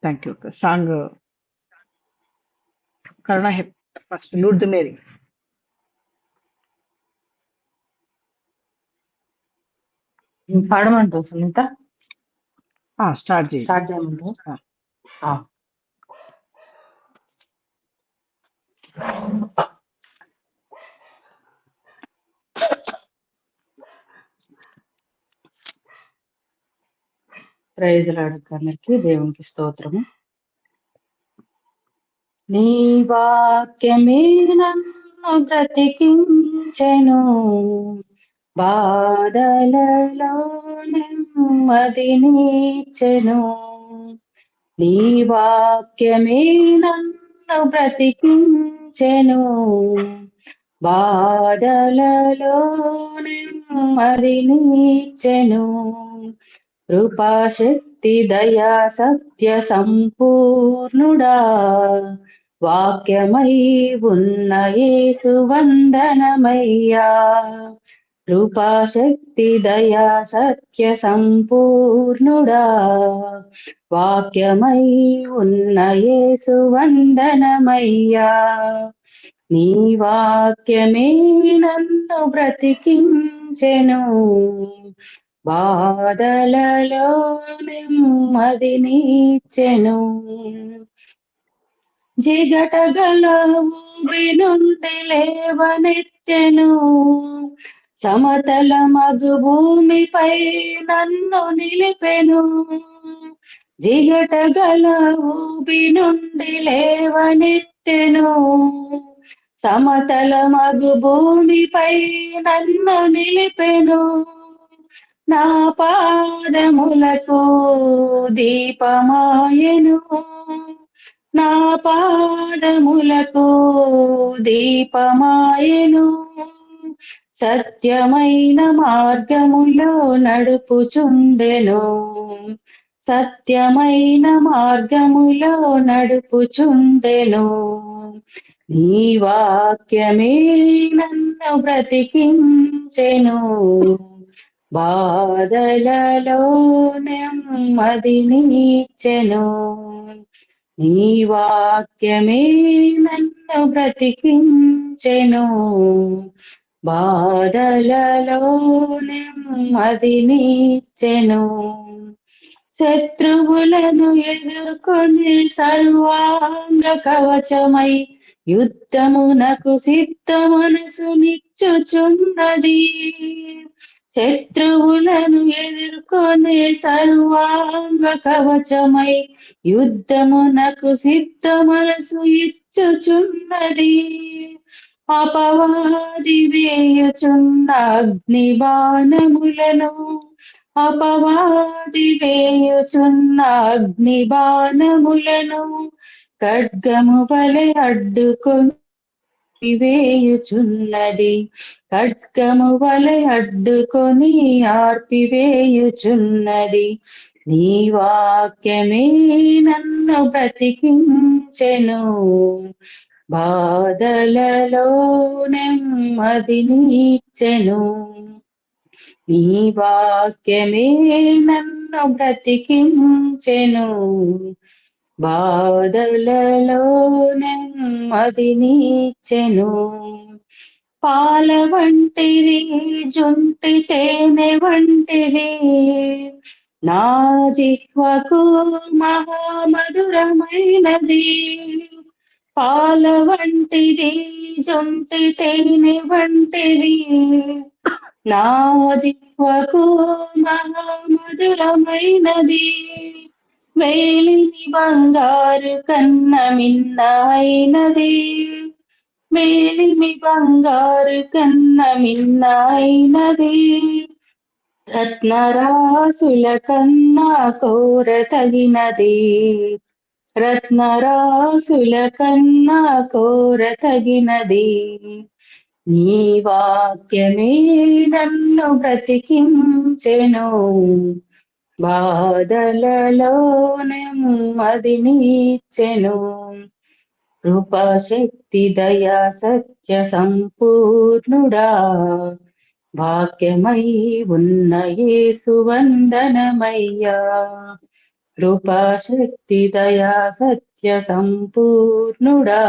Thank you. Song Karuna first Lourdu Mary. పాడమంటావు Sunitha? Start చేయి. Start చేయమంటావు? ప్రైజ్ లాడుకన్నకి దేవునికి స్తోత్రము. నీ వాక్యమే నన్ను బ్రతికించెను, బాధలలో నెమ్మదినిచ్చెను. నీ వాక్యమే నన్ను బ్రతికించెను, బాధలలో నెమ్మదినిచ్చెను. కృపాశక్తి దయా సత్య సంపూర్ణుడా, వాక్యమై ఉన్న యేసు వందనమయ్యా. కృపాశక్తి దయా సత్య సంపూర్ణుడా, వాక్యమై ఉన్న యేసు వందనమయ్యా. నీ వాక్యమే నన్ను బ్రతికించెను, బాధలలో నెమ్మదినిచ్చెను. జిగటగల ఊబి నుండి లేవనెత్తెను, సమతల మగు భూమిపై నన్ను నిలిపెను. జిగటగల ఊబి నుండి లేవనెత్తెను, సమతల మగు భూమిపై నన్ను నిలిపెను. నా పాదములకు దీపమాయెను, నా పాదములకు దీపమాయెను. సత్యమైన మార్గములో నడుపుచుండెను, సత్యమైన మార్గములో నడుపుచుండెను. నీ వాక్యమే నన్ను బ్రతికించెను, బాధలలో నెమ్మదినిచ్చెను. నీ వాక్యమే నన్ను బ్రతికించెను, బాధలలో నెమ్మదినిచ్చెను. శత్రువులను ఎదుర్కొని సర్వాంగ కవచమై యుద్ధమునకు సిద్ధ మనసు నిచ్చుచున్నది. శత్రువులను ఎదుర్కొని సర్వాంగ కవచమై యుద్ధమునకు సిద్ధ మనసు ఇచ్చుచున్నది. అపవాది వేయుచున్న అగ్ని బాణములను, అపవాది వేయుచున్న అగ్ని బాణములను ఖడ్గము వలె అడ్డుకొని వేయుచున్నది. ఖడ్గము వలె అడ్డుకొని ఆర్పివేయుచున్నది. నీ వాక్యమే నన్ను బ్రతికించెను, బాధలలో నెమ్మదినిచ్చెను. నీ వాక్యమే నన్ను బ్రతికించెను, బాధలలో నెమ్మదినిచ్చెను. పాల వంటిది జుంటి తేనె వంటిది, నా జిహ్వకు మహామధురమైనది. పాల వంటిది జుంటి తేనె వంటిది, నా జిహ్వకు మహామధురమైనది. వేలిని బంగారు కన్న మిన్నైనది, వేలిమి బంగారు కన్న మిన్నైనది. రత్నరాసుల కన్నా కోర తగినది, రత్నరాసుల కన్నా కోర తగినది. నీ వాక్యమే నన్ను బ్రతికించెను, బాధలలో నెమ్మదినిచ్చెను. కృపాశక్తి దయా సత్య సంపూర్ణుడా, వాక్యమై ఉన్న యేసు వందనమయ్యా. కృపాశక్తి దయా సత్య సంపూర్ణుడా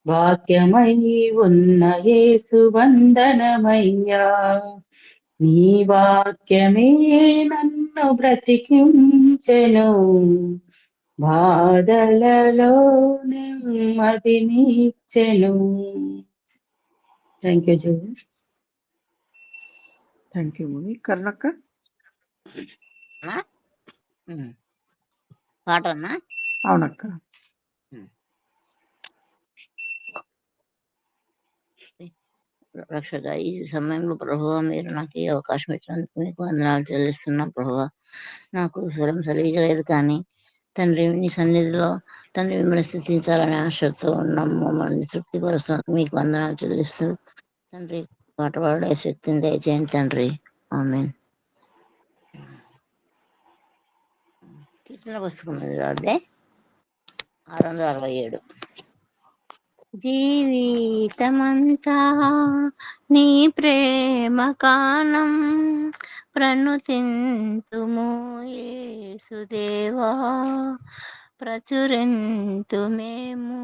వాక్యమై ఉన్న యేసు వందనమయ్యా. నీ వాక్యమే నన్ను బ్రతికించెను, బాధలలో నెమ్మదినిచ్చెను. Thank you Jesus. Thank you Muni. కరుణక్క. పాట అన్నా. అవునక్క. రక్షక, ఈ సమయంలో ప్రభువా మీరు నాకు ఈ అవకాశం ఇచ్చినందుకు మీకు వందనాలు చెల్లిస్తున్నా ప్రభువా. నాకు స్వరం సరిగా లేదు కానీ తండ్రి నీ సన్నిధిలో తండ్రి మిమ్మల్ని స్థితించాలనే ఆశతో ఉన్నాము. మమ్మల్ని తృప్తిపరుస్తున్నందుకు మీకు వందనాలు చెల్లిస్తూ తండ్రి పాట పాడే శక్తిని దయచేయండి తండ్రి. ఆమేన్. కీర్తన పుస్తకం అదే 667. జీవితమంతా నీ ప్రేమ కానం ప్రణుతింతుము యేసుదేవా, ప్రచురింతు మేము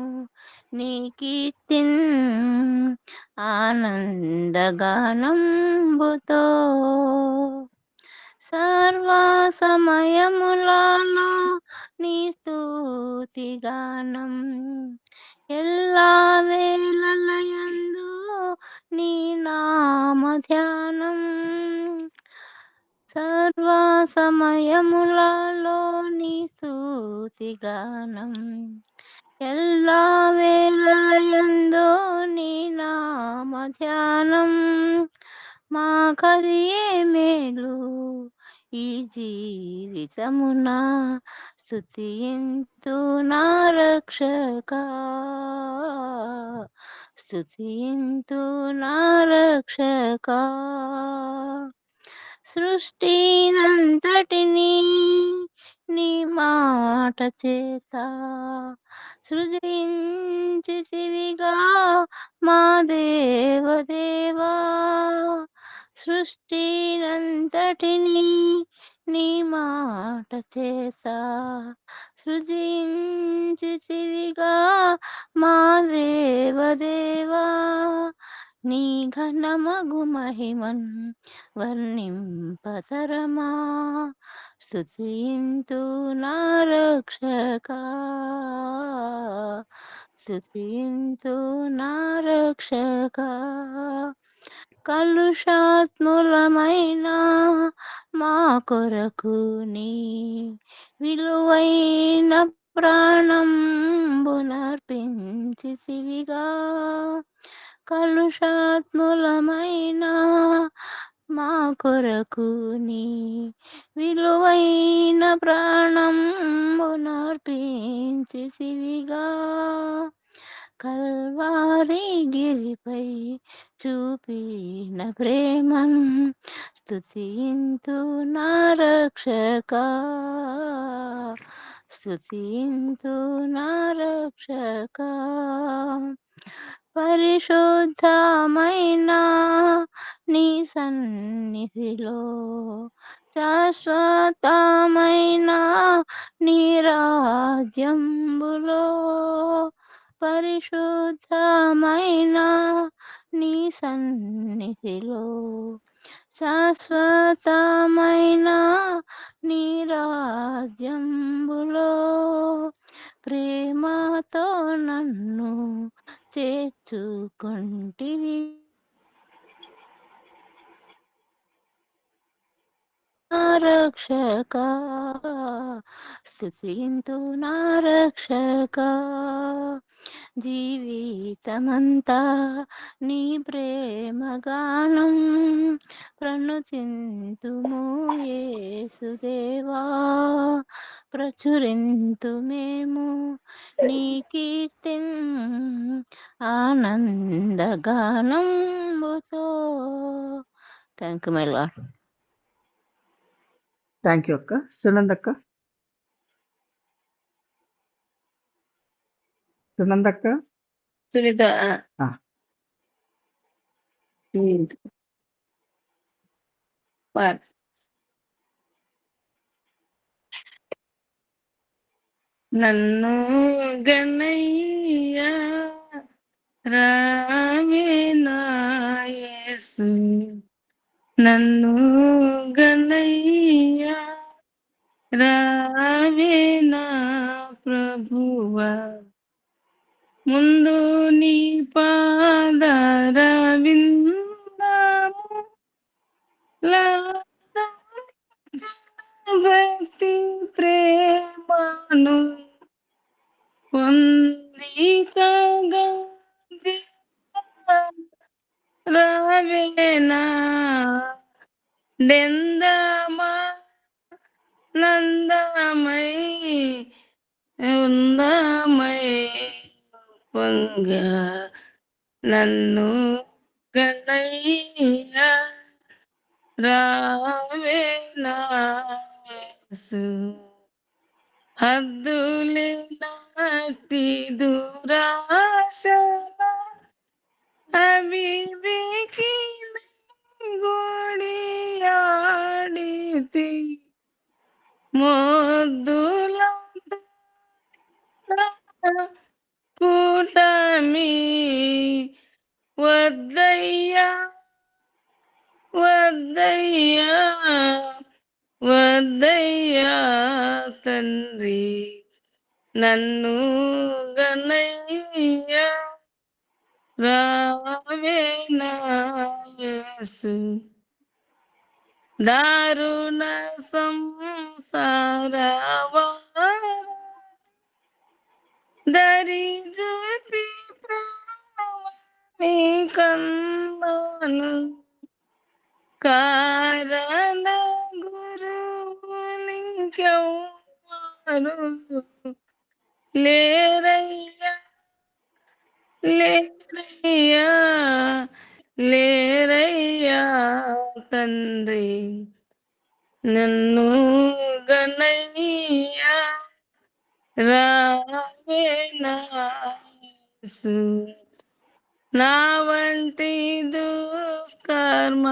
నీ కీర్తిన్ ఆనందగానంబుతో. సర్వ సమయములలో నీ స్తుతి గానం, ఎల్లా వేళలయందు నీ నామ ధ్యానం. సర్వ సమయములలో నీ స్తుతి గానం, ఎల్లా వేళలయందు నీ నామ ధ్యానం. మా కదియే మేలు ఈ జీవితమున, స్తుతింతు నా రక్షక, స్తుతింతు నా రక్షక. సృష్టినంతటినీ నీ మాట చేత సృజించితివిగా మా దేవదేవా. సృష్టినంతటినీ నీ మాట చేత సృజించితివిగా మా దేవదేవా. నీ ఘనమగు మహిమన్ వర్ణింపతరమా, స్తుతింతు నా రక్షక, స్తుతింతు నా రక్షక. కలుషాత్ములమైన మా కొరకు నీ విలువైన ప్రాణంబునర్పించితివిగా. కలుషాత్ములమైన మా కొరకు నీ విలువైన ప్రాణంబునర్పించితివిగా. కల్వారి గిరిపై చూపిన ప్రేమన్ స్తుతింతు నా రక్షక, స్తుతింతు నా రక్షక. పరిశుద్ధమైన నీ సన్నిధిలో శాశ్వతమైన నీ రాజ్యంబులో, పరిశుద్ధమైన నీ సన్నిధిలో శాశ్వతమైన నీ రాజ్యంబులో, ప్రేమతో నన్ను చేర్చుకొంటివి నా రక్షక, స్తుతింతు నా రక్షక. జీవితమంతా నీ ప్రేమ గానం ప్రణుతింతుము యేసుదేవా, ప్రచురింతు మేము నీ కీర్తిన్ ఆనందగానంబుతో. Thank you my lord. Thank you అక్క. సునందక్క. సునందక్క. సునీత ఆ. నన్ను గన్నయ్యా రావే నా యేసు నన్ను గన్నయ్యా రావే నా ప్రభువా ముందు నీ పాదర విందాము భక్తి ప్రేమను పొందికగా రావేనా డెందమా నందమై ఉందమై వంగ నన్ను గన్నయ్యా రావే నా యేసు హద్దులే నాటి దురాశల అవివేకి గోడియాడితి మొద్దుల కూటమి వద్దయ్యా వద్దయ్యా వద్దయ్యా తండ్రి నన్ను గన్నయ్యా రావే నా యేసు దారుణ సంసారవా దరి చూపి ప్రాణి కన్నాను కారణ గురువులింకెవ్వరు లేరయ్యా లేరయ్యా లేరయ్యా తండ్రి నన్ను గన్నయ్యా రావే నా యేసు నా వంటి దుష్కర్మ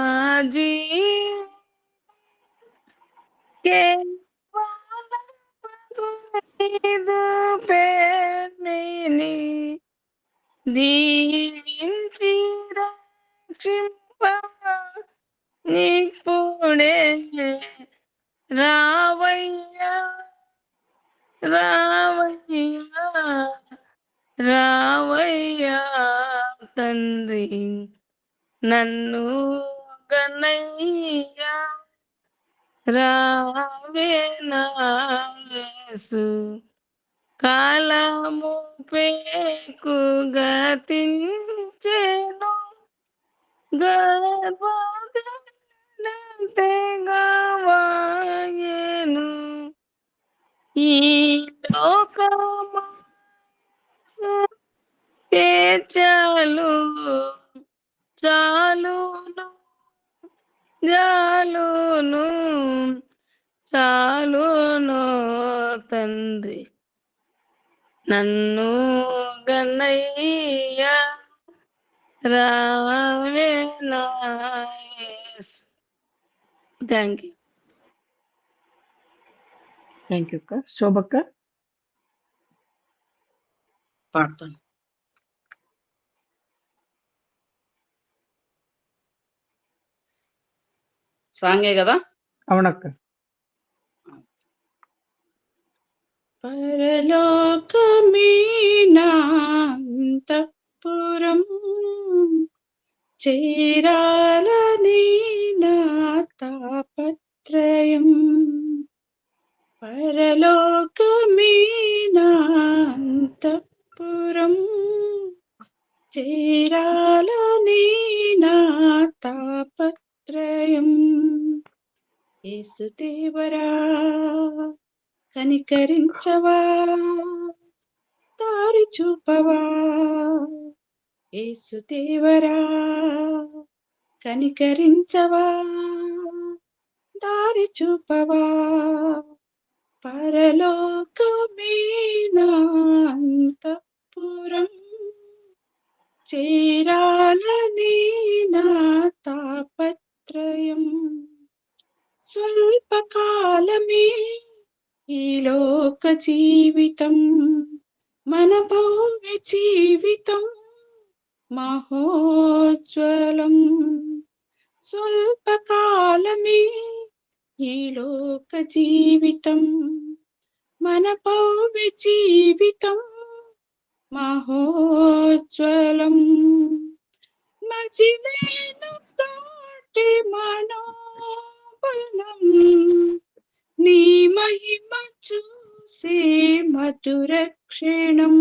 పేర్మిని దీవించి రక్షింప నిప్పుడే రావయ్యా రావయ్యా రావయ్యా తండ్రి నన్ను గన్నయ్యా రావే నా యేసు కాలము పేకు గతించెను గర్భగను ఈ లోకమా చాలు చాలును చాలును చాలును తండ్రి నన్ను గన్నయ్యా రావే నా యేసు థ్యాంక్ యూ థ్యాంక్ యూ అక్క. శోభక్క. పాడతాను. సాంగే కదా. అవునక్క. పరలోకమీనాంతఃపురం చేరాలని నా తాపత్రయం పరలోకమీనాంతఃపురం చేరాలని నా తాపత్రయం యేసుదేవరా కనికరించవా దారి చూపవా యేసుదేవరా కనికరించవా దారి చూపవా పరలోకమీనాంతఃపురం చేరాలని నా తాపత్రయం స్వల్పకాలమే ఈ లోక లోక జీవితం మన భవ్య జీవితం మహోజ్వలం. స్వల్పకాలమే ఈ లోక జీవితం మన భవ్య జీవితం మహోజ్వలం. మజిలీను దాటి మనోబలం నీ మహిమ చూసే మధుర క్షణం.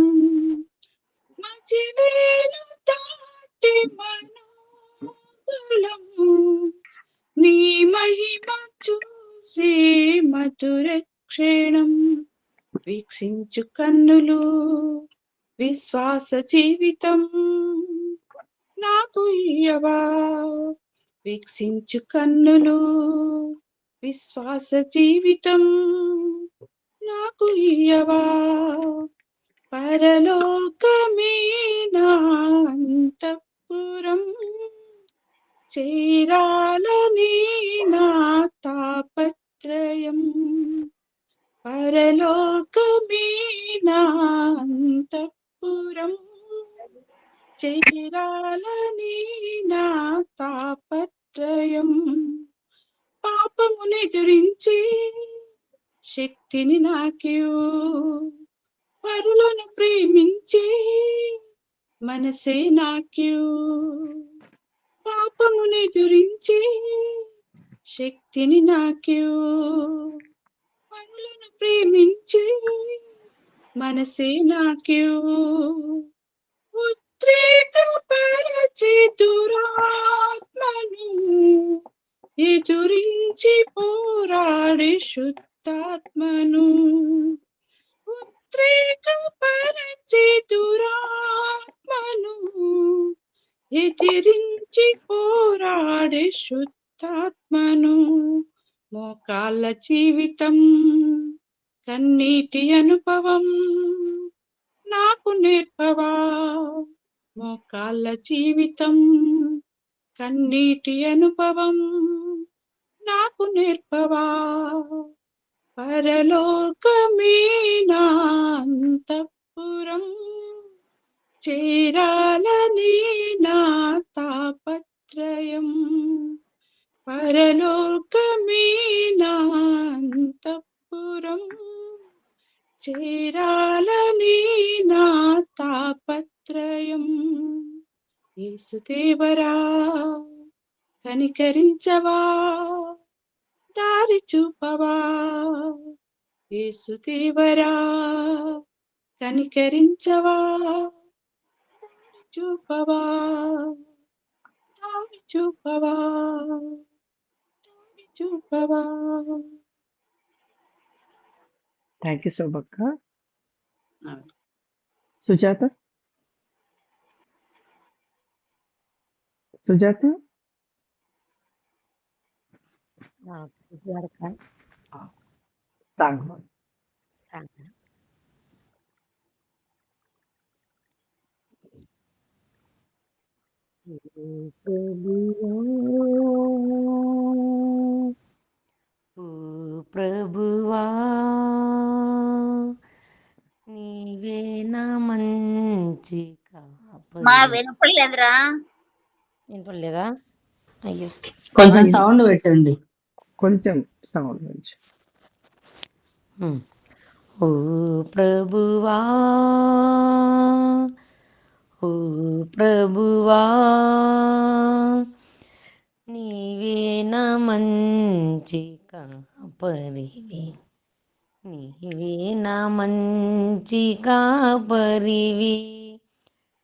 మజిలీను దాటి మనోబలం నీ మహిమ చూసే మధుర క్షణం. వీక్షించు కన్నులు విశ్వాస జీవితం నాకు ఇయ్యవా. వీక్షించు కన్నులు విశ్వాస జీవితం నాకు ఇయ్యవా. పరలోకమే నా అంతఃపురం చేరాలని నా తాపత్రయం. పరలోకమే నా అంతఃపురం చేరాలని నా తాపత్రయం. పాపమును ఎదిరించి శక్తిని నాకివ్వు. పరులను ప్రేమించే మనసే నాకివ్వు. పాపమును ఎదిరించి శక్తిని నాకివ్వు. పరులను ప్రేమించే మనసే నాకివ్వు. ఉద్రేకపరచే దురాత్మను ఎదురించి పోరాడే శుద్ధాత్మను. ఉద్రేకపరచే దురాత్మను ఎదిరించి పోరాడే శుద్ధాత్మను. మోకాళ్ళ జీవితం కన్నీటి అనుభవం నాకు నేర్పవా. మోకాళ్ళ జీవితం కన్నీటి అనుభవం నాకు నేర్పవా. పరలోకమే నా అంతఃపురం చేరాలని నా తాపత్రయం. పరలోకమే నా అంతఃపురం చేరాలని నా తాపత్రయం. యేసుదేవరా కనికరించవా, దారి చూపవా. యేసుదేవరా కనికరించవా, దారి చూపవా. దారి చూపవా, దారి చూపవా. థ్యాంక్ యూ శోభక్క. సుజాత సుజాత సాంగ్ ప్రభువా నీవే నా మంచి మా కాపరి. వినపడలేదురా. వినపడలేదా? అయ్యో, కొంచెం సౌండ్ పెట్టండి, కొంచెం సౌండ్ నుంచి. ఓ ప్రభువా, ఓ ప్రభువా నీవే నా మంచి కాపరివి. నీవే నా మంచి కాపరివి.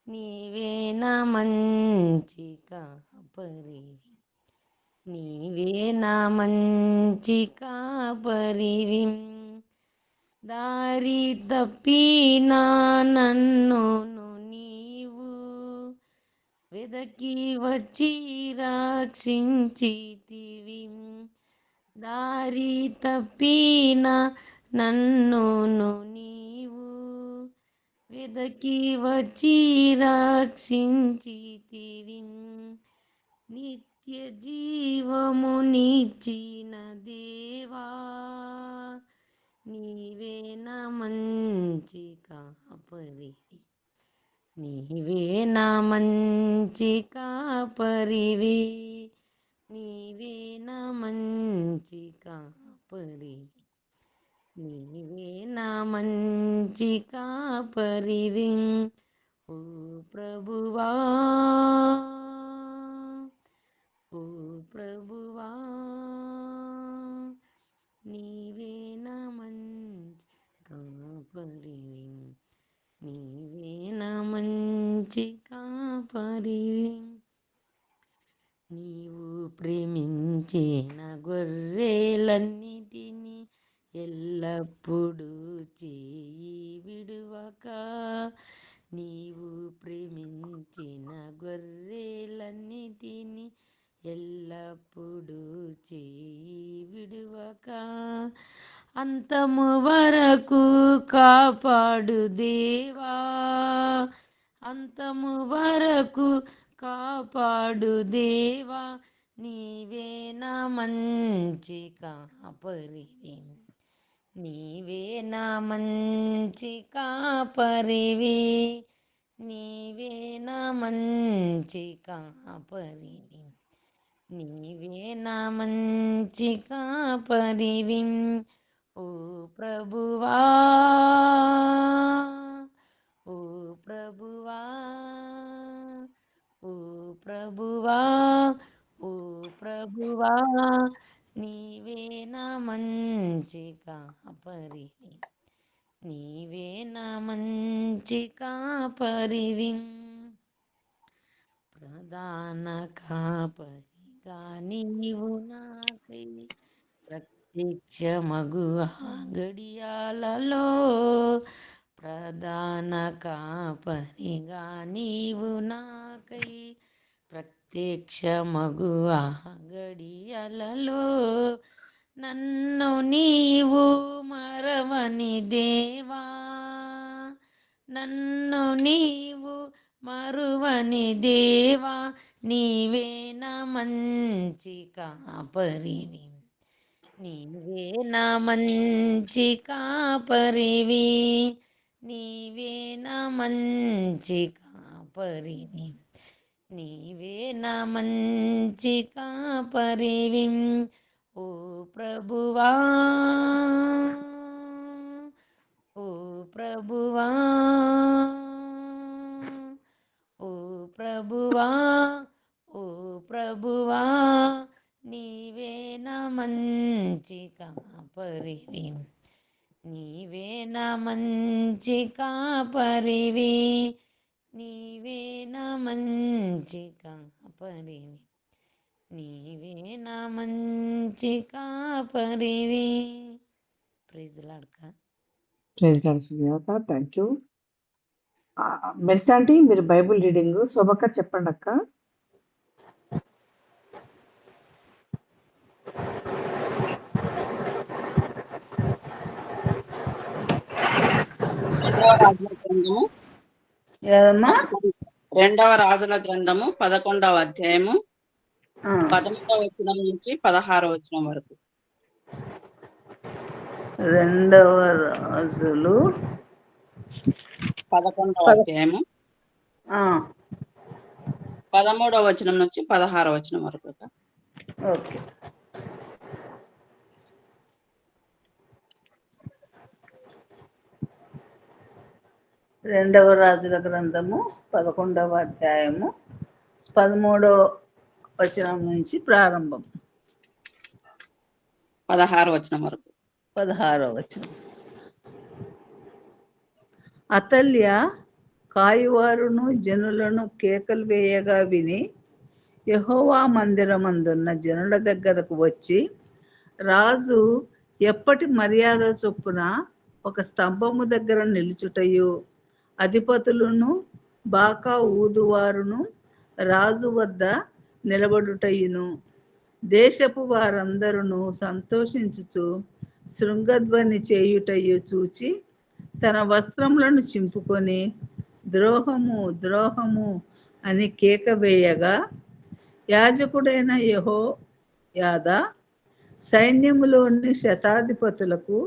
నీవే నా మంచి కాపరివి. నీవే నా మంచి కాపరివి. దారి తప్పినా నన్ను నీవు వెదకి వచ్చి రక్షించితివి. దారి తప్పిన నన్ను నీవు వెదకి వచ్చి రక్షించితివి. నిత్య జీవము నిచ్చిన దేవా నీవే నా మంచి కాపరివి, నీవే నా మంచి కాపరివి, నీవే నా మంచి కాపరివి, నీవే నా మంచి కాపరివి. ఓ ప్రభువా, ఓ ప్రభువా, నీవే నా మంచి కాపరివి, నీవే నా మంచి కాపరివి. నీవు ప్రేమించిన గొర్రెలన్నిటినీ ఎల్లప్పుడూ చేయి విడువక, నీవు ప్రేమించిన గొర్రెలన్నిటినీ ఎల్లప్పుడూ చేయి విడువక, అంతము వరకు కాపాడు దేవా, అంతము వరకు కాపాడు దేవా, నీవే నా మంచి కాపరివి, నీవే నా మంచి కాపరివి, నీవే నా మంచి కాపరివి, నీవే నా మంచి కాపరివి. ఓ ప్రభువా, ఓ ప్రభువా, ఓ ప్రభువా, ఓ ప్రభువా, నీవే నా మంచి కాపరివి, నీవే నా మంచి కాపరివి. ప్రధాన కాపరిగా నీవు నాకై ప్రత్యక్షమగు గడియాలలో, ప్రధాన కాపరిగా నీవు నాకై ప్రత్యక్షమగు గడియాలలో, నన్ను నీవు మరవని దేవా, నన్ను నీవు మరువని దేవా, నీవే నా మంచి కాపరివి, నీవే నా మంచి కాపరివి, నీవే నా మంచి కాపరివి, నీవే నా మంచి కాపరివి. ఓ ప్రభువా, ఓ ప్రభువా, ఓ ప్రభువా, ఓ ప్రభువా, నీవే నా మంచి కాపరివి, నీవే నా మంచి కాపరివి, నీవే నా మంచి కాపరివి, నీవే నా మంచి కాపరివి. ప్రైజ్ ది లార్డ్ అక్క. Praise lord Sujatha, thank you. Mercy aunty, మీరు బైబుల్ రీడింగ్ శోభక్క చెప్పండి అక్క. రెండవ రాజుల గ్రంథము 11వ అధ్యాయము 11వ వచనం నుంచి 16వ వచనం వరకు. రెండవ రాజులు 11వ అధ్యాయము 13వ వచనం నుంచి 16వ వచనం వరకు. ఓకే. రెండవ రాజుల గ్రంథము 11వ అధ్యాయము 13వ వచనం నుంచి ప్రారంభం 16వ వచనం వరకు. 16వ వచనం. అతల్య కాయువారును జనులను కేకలు వేయగా విని యెహోవా మందిరమందున్న జనుల దగ్గరకు వచ్చి, రాజు ఎప్పటి మర్యాద చొప్పున ఒక స్తంభము దగ్గర నిలుచుటయు, అధిపతులను బాకా ఊదువారును రాజు వద్ద నిలబడుటయును, దేశపు వారందరూ సంతోషించుచు శృంగధ్వని చేయుటయు చూచి తన వస్త్రములను చింపుకొని ద్రోహము ద్రోహము అని కేక వేయగా, యాజకుడైన యెహోయాదా సైన్యములోని శతాధిపతులకు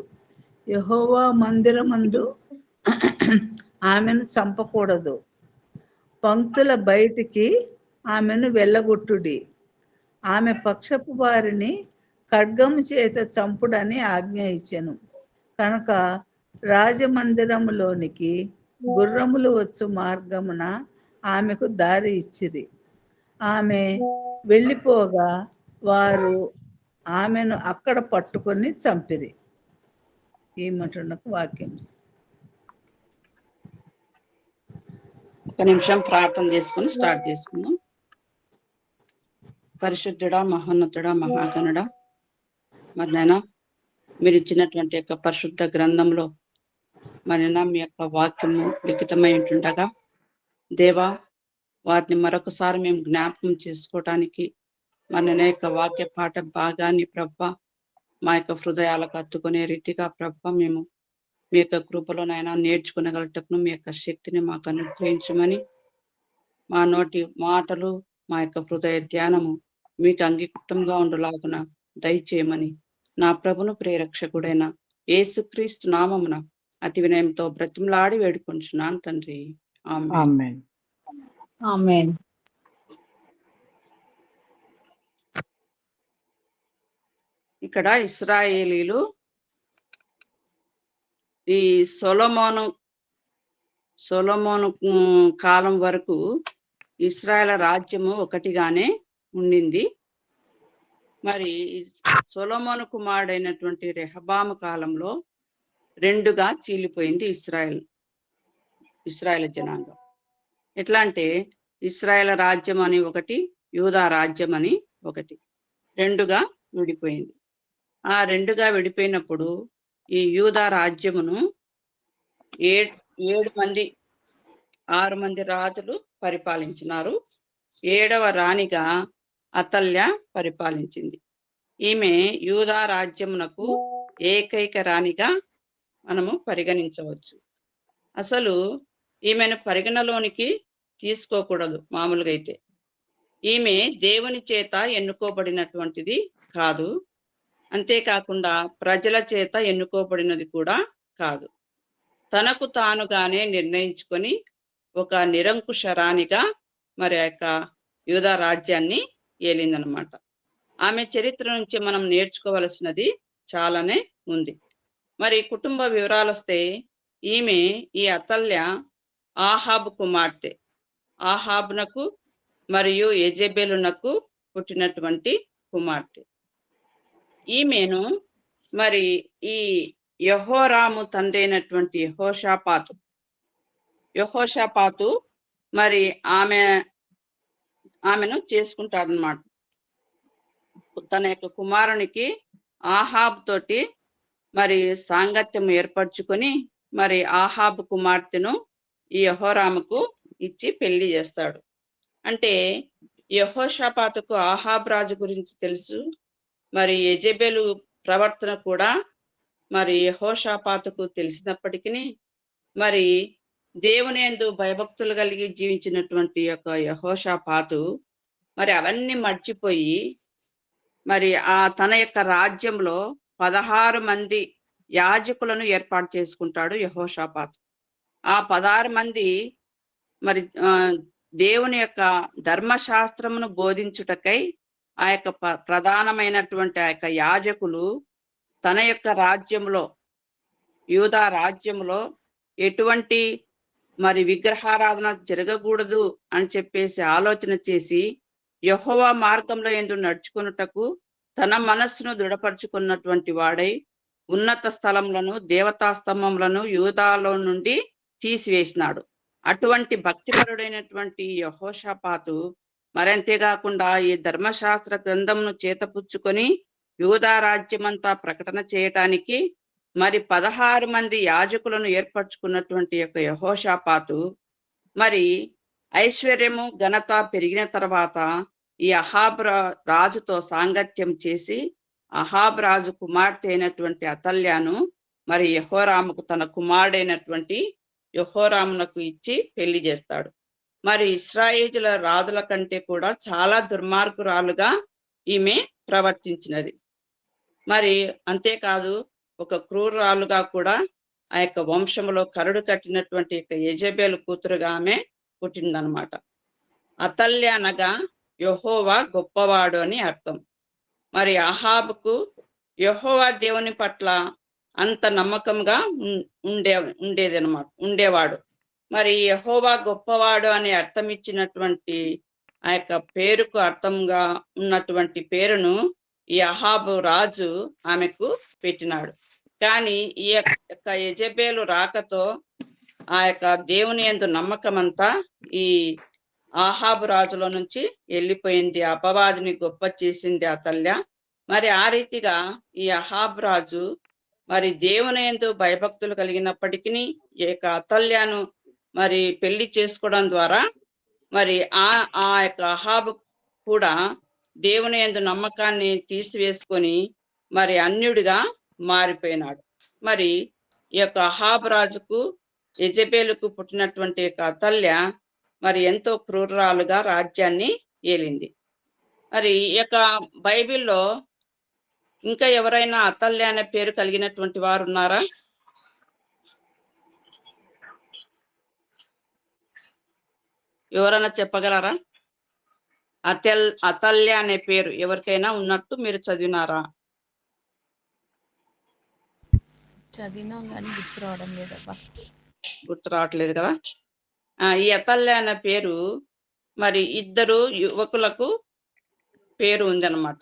యెహోవా మందిరమందు ఆమెను చంపకూడదు. పంక్తుల బయటికి ఆమెను వెళ్ళగొట్టుడి. ఆమె పక్షపు వారిని ఖడ్గము చేత చంపుడని ఆజ్ఞ ఇచ్చెను. కనుక రాజమందిరములోనికి గుర్రములు వచ్చు మార్గమున ఆమెకు దారి ఇచ్చిరి. ఆమె వెళ్ళిపోగా వారు ఆమెను అక్కడ పట్టుకొని చంపిరి. ఈ మటునకు వాక్యం. ఒక నిమిషం ప్రార్థన చేసుకుని స్టార్ట్ చేసుకుందాం. పరిశుద్ధుడా, మహోన్నతుడా, మహాగణుడా, మరి నాయనా మీరు ఇచ్చినటువంటి యొక్క పరిశుద్ధ గ్రంథంలో మరి మీ యొక్క వాక్యము లిఖితమై ఉంటుండగా దేవా వాటిని మరొకసారి మేము జ్ఞాపకం చేసుకోవటానికి మరి నా యొక్క వాక్య పాఠ భాగాన్ని ప్రభ మా యొక్క హృదయాలకు హత్తుకునే రీతిగా ప్రభ మేము మీ యొక్క కృపలోనైనా నేర్చుకునగలటకును మీ యొక్క శక్తిని మాకు అనుగ్రహించమని, మా నోటి మాటలు మా యొక్క హృదయ ధ్యానము మీకు అంగీకృతంగా ఉండలాగున దయచేయమని నా ప్రభును ప్రేరక్షకుడైన యేసుక్రీస్తు నామమున అతి వినయంతో బ్రతిమలాడి వేడుకొంచున్నాను తండ్రి. ఆమేన్. ఆమేన్. ఆమేన్. ఇక్కడ ఇశ్రాయేలీలు ఈ సొలొమోను కాలం వరకు ఇశ్రాయేల్ రాజ్యము ఒకటిగానే ఉండింది. మరి సొలొమోను కుమారుడైనటువంటి రెహబాము కాలంలో రెండుగా చీలిపోయింది ఇశ్రాయేల్ జనాంగం. ఎట్లా అంటే ఇశ్రాయేల్ రాజ్యం అని ఒకటి, యూదా రాజ్యం అని ఒకటి, రెండుగా విడిపోయింది. ఆ రెండుగా విడిపోయినప్పుడు ఈ యూదా రాజ్యమును 6 మంది రాజులు పరిపాలించినారు. 7వ రాణిగా అతల్య పరిపాలించింది. ఈమె యూదా రాజ్యమునకు ఏకైక రాణిగా మనము పరిగణించవచ్చు. అసలు ఈమెను పరిగణలోనికి తీసుకోకూడదు మామూలుగా అయితే. ఈమె దేవుని చేత ఎన్నుకోబడినటువంటిది కాదు, అంతేకాకుండా ప్రజల చేత ఎన్నుకోబడినది కూడా కాదు. తనకు తానుగానే నిర్ణయించుకొని ఒక నిరంకుశ రాణిగా మరి యొక్క యూదా రాజ్యాన్ని ఏలిందనమాట. ఆమె చరిత్ర నుంచి మనం నేర్చుకోవలసినది చాలానే ఉంది. మరి కుటుంబ వివరాలు వస్తే ఈమె ఈ అతల్య ఆహాబు కుమార్తె. ఆహాబునకు మరియు యెజెబెలునకు పుట్టినటువంటి కుమార్తె. ఈమెను మరి ఈ యెహోరాము తండ్రి అయినటువంటి యెహోషాపాతు మరి ఆమెను చేసుకుంటాడనమాట. తన యొక్క కుమారునికి ఆహాబ్ తోటి మరి సాంగత్యం ఏర్పరచుకొని మరి ఆహాబు కుమార్తెను ఈ యెహోరాముకు ఇచ్చి పెళ్లి చేస్తాడు. అంటే యెహోషాపాతుకు ఆహాబ్ రాజు గురించి తెలుసు, మరి యెజెబెలు ప్రవర్తన కూడా మరి యెహోషాపాతుకు తెలిసినప్పటికీ మరి దేవుని యందు భయభక్తులు కలిగి జీవించినటువంటి యొక్క యెహోషాపాతు మరి అవన్నీ మర్చిపోయి మరి తన యొక్క రాజ్యంలో 16 మంది యాజకులను ఏర్పాటు చేసుకుంటాడు యెహోషాపాతు. ఆ 16 మంది మరి దేవుని యొక్క ధర్మశాస్త్రమును బోధించుటకై ఆ యొక్క ప్రధానమైనటువంటి ఆ యొక్క యాజకులు తన యొక్క రాజ్యంలో, యూదా రాజ్యంలో ఎటువంటి మరి విగ్రహారాధన జరగకూడదు అని చెప్పేసి ఆలోచన చేసి యెహోవా మార్గంలో యందు నడుచుకొనుటకు తన మనస్సును దృఢపరుచుకున్నటువంటి వాడై ఉన్నత స్థలములను, దేవతా స్తంభములను యూదాలో నుండి తీసివేసినాడు. అటువంటి భక్తిపరుడైనటువంటి యెహోషాపాతు మరంతేకాకుండా ఈ ధర్మశాస్త్ర గ్రంథమును చేతపుచ్చుకొని యూదా రాజ్యమంతా ప్రకటన చేయటానికి మరి 16 మంది యాజకులను ఏర్పరచుకున్నటువంటి యొక్క యెహోషాపాతు మరి ఐశ్వర్యము ఘనత పెరిగిన తర్వాత ఈ అహాబ్ రాజుతో సాంగత్యం చేసి అహాబ్ రాజు కుమార్తె అయినటువంటి అతల్యాను మరి యెహోరాముకు తన కుమారుడైనటువంటి యెహోరామునకు ఇచ్చి పెళ్లి చేస్తాడు. మరి ఇశ్రాయేలుల రాజుల కంటే కూడా చాలా దుర్మార్గురాలుగా ఈమె ప్రవర్తించినది. మరి అంతేకాదు ఒక క్రూరాలుగా కూడా ఆ యొక్క వంశంలో కరడు కట్టినటువంటి యెజెబెలు కూతురుగా ఆమె పుట్టిందనమాట. అతల్య అనగా యెహోవా గొప్పవాడు అని అర్థం. మరి అహాబుకు యెహోవా దేవుని పట్ల అంత నమ్మకంగా ఉండేవాడు. మరి యెహోవా గొప్పవాడు అని అర్థం ఇచ్చినటువంటి ఆ యొక్క పేరుకు అర్థంగా ఉన్నటువంటి పేరును ఈ అహాబు రాజు ఆమెకు పెట్టినాడు. కానీ ఈ యొక్క యెజెబెలు రాకతో ఆ యొక్క దేవుని యందు నమ్మకం అంతా ఈ ఆహాబు రాజులో నుంచి వెళ్ళిపోయింది. అపవాదిని గొప్ప చేసింది అతల్య. మరి ఆ రీతిగా ఈ అహాబు రాజు మరి దేవుని యందు భయభక్తులు కలిగినప్పటికీ ఈ యొక్క అతల్యను మరి పెళ్లి చేసుకోవడం ద్వారా మరి ఆ యొక్క అహాబు కూడా దేవుని యందు నమ్మకాన్ని తీసివేసుకొని మరి అన్యుడిగా మారిపోయినాడు. మరి ఈ యొక్క అహాబు రాజుకు యెజెబెలుకు పుట్టినటువంటి యొక్క అతల్య మరి ఎంతో క్రూరాలుగా రాజ్యాన్ని ఏలింది. మరి ఈ యొక్క బైబిల్లో ఇంకా ఎవరైనా అతల్య అనే పేరు కలిగినటువంటి వారు ఉన్నారా? ఎవరైనా చెప్పగలరా? అతల్య అనే పేరు ఎవరికైనా ఉన్నట్టు మీరు చదివినారా? చదివినాం కానీ గుర్తు రావడం లేదబ్బా. గుర్తు రావట్లేదు కదా. ఈ అతల్య అనే పేరు మరి ఇద్దరు యువకులకు పేరు ఉందన్నమాట.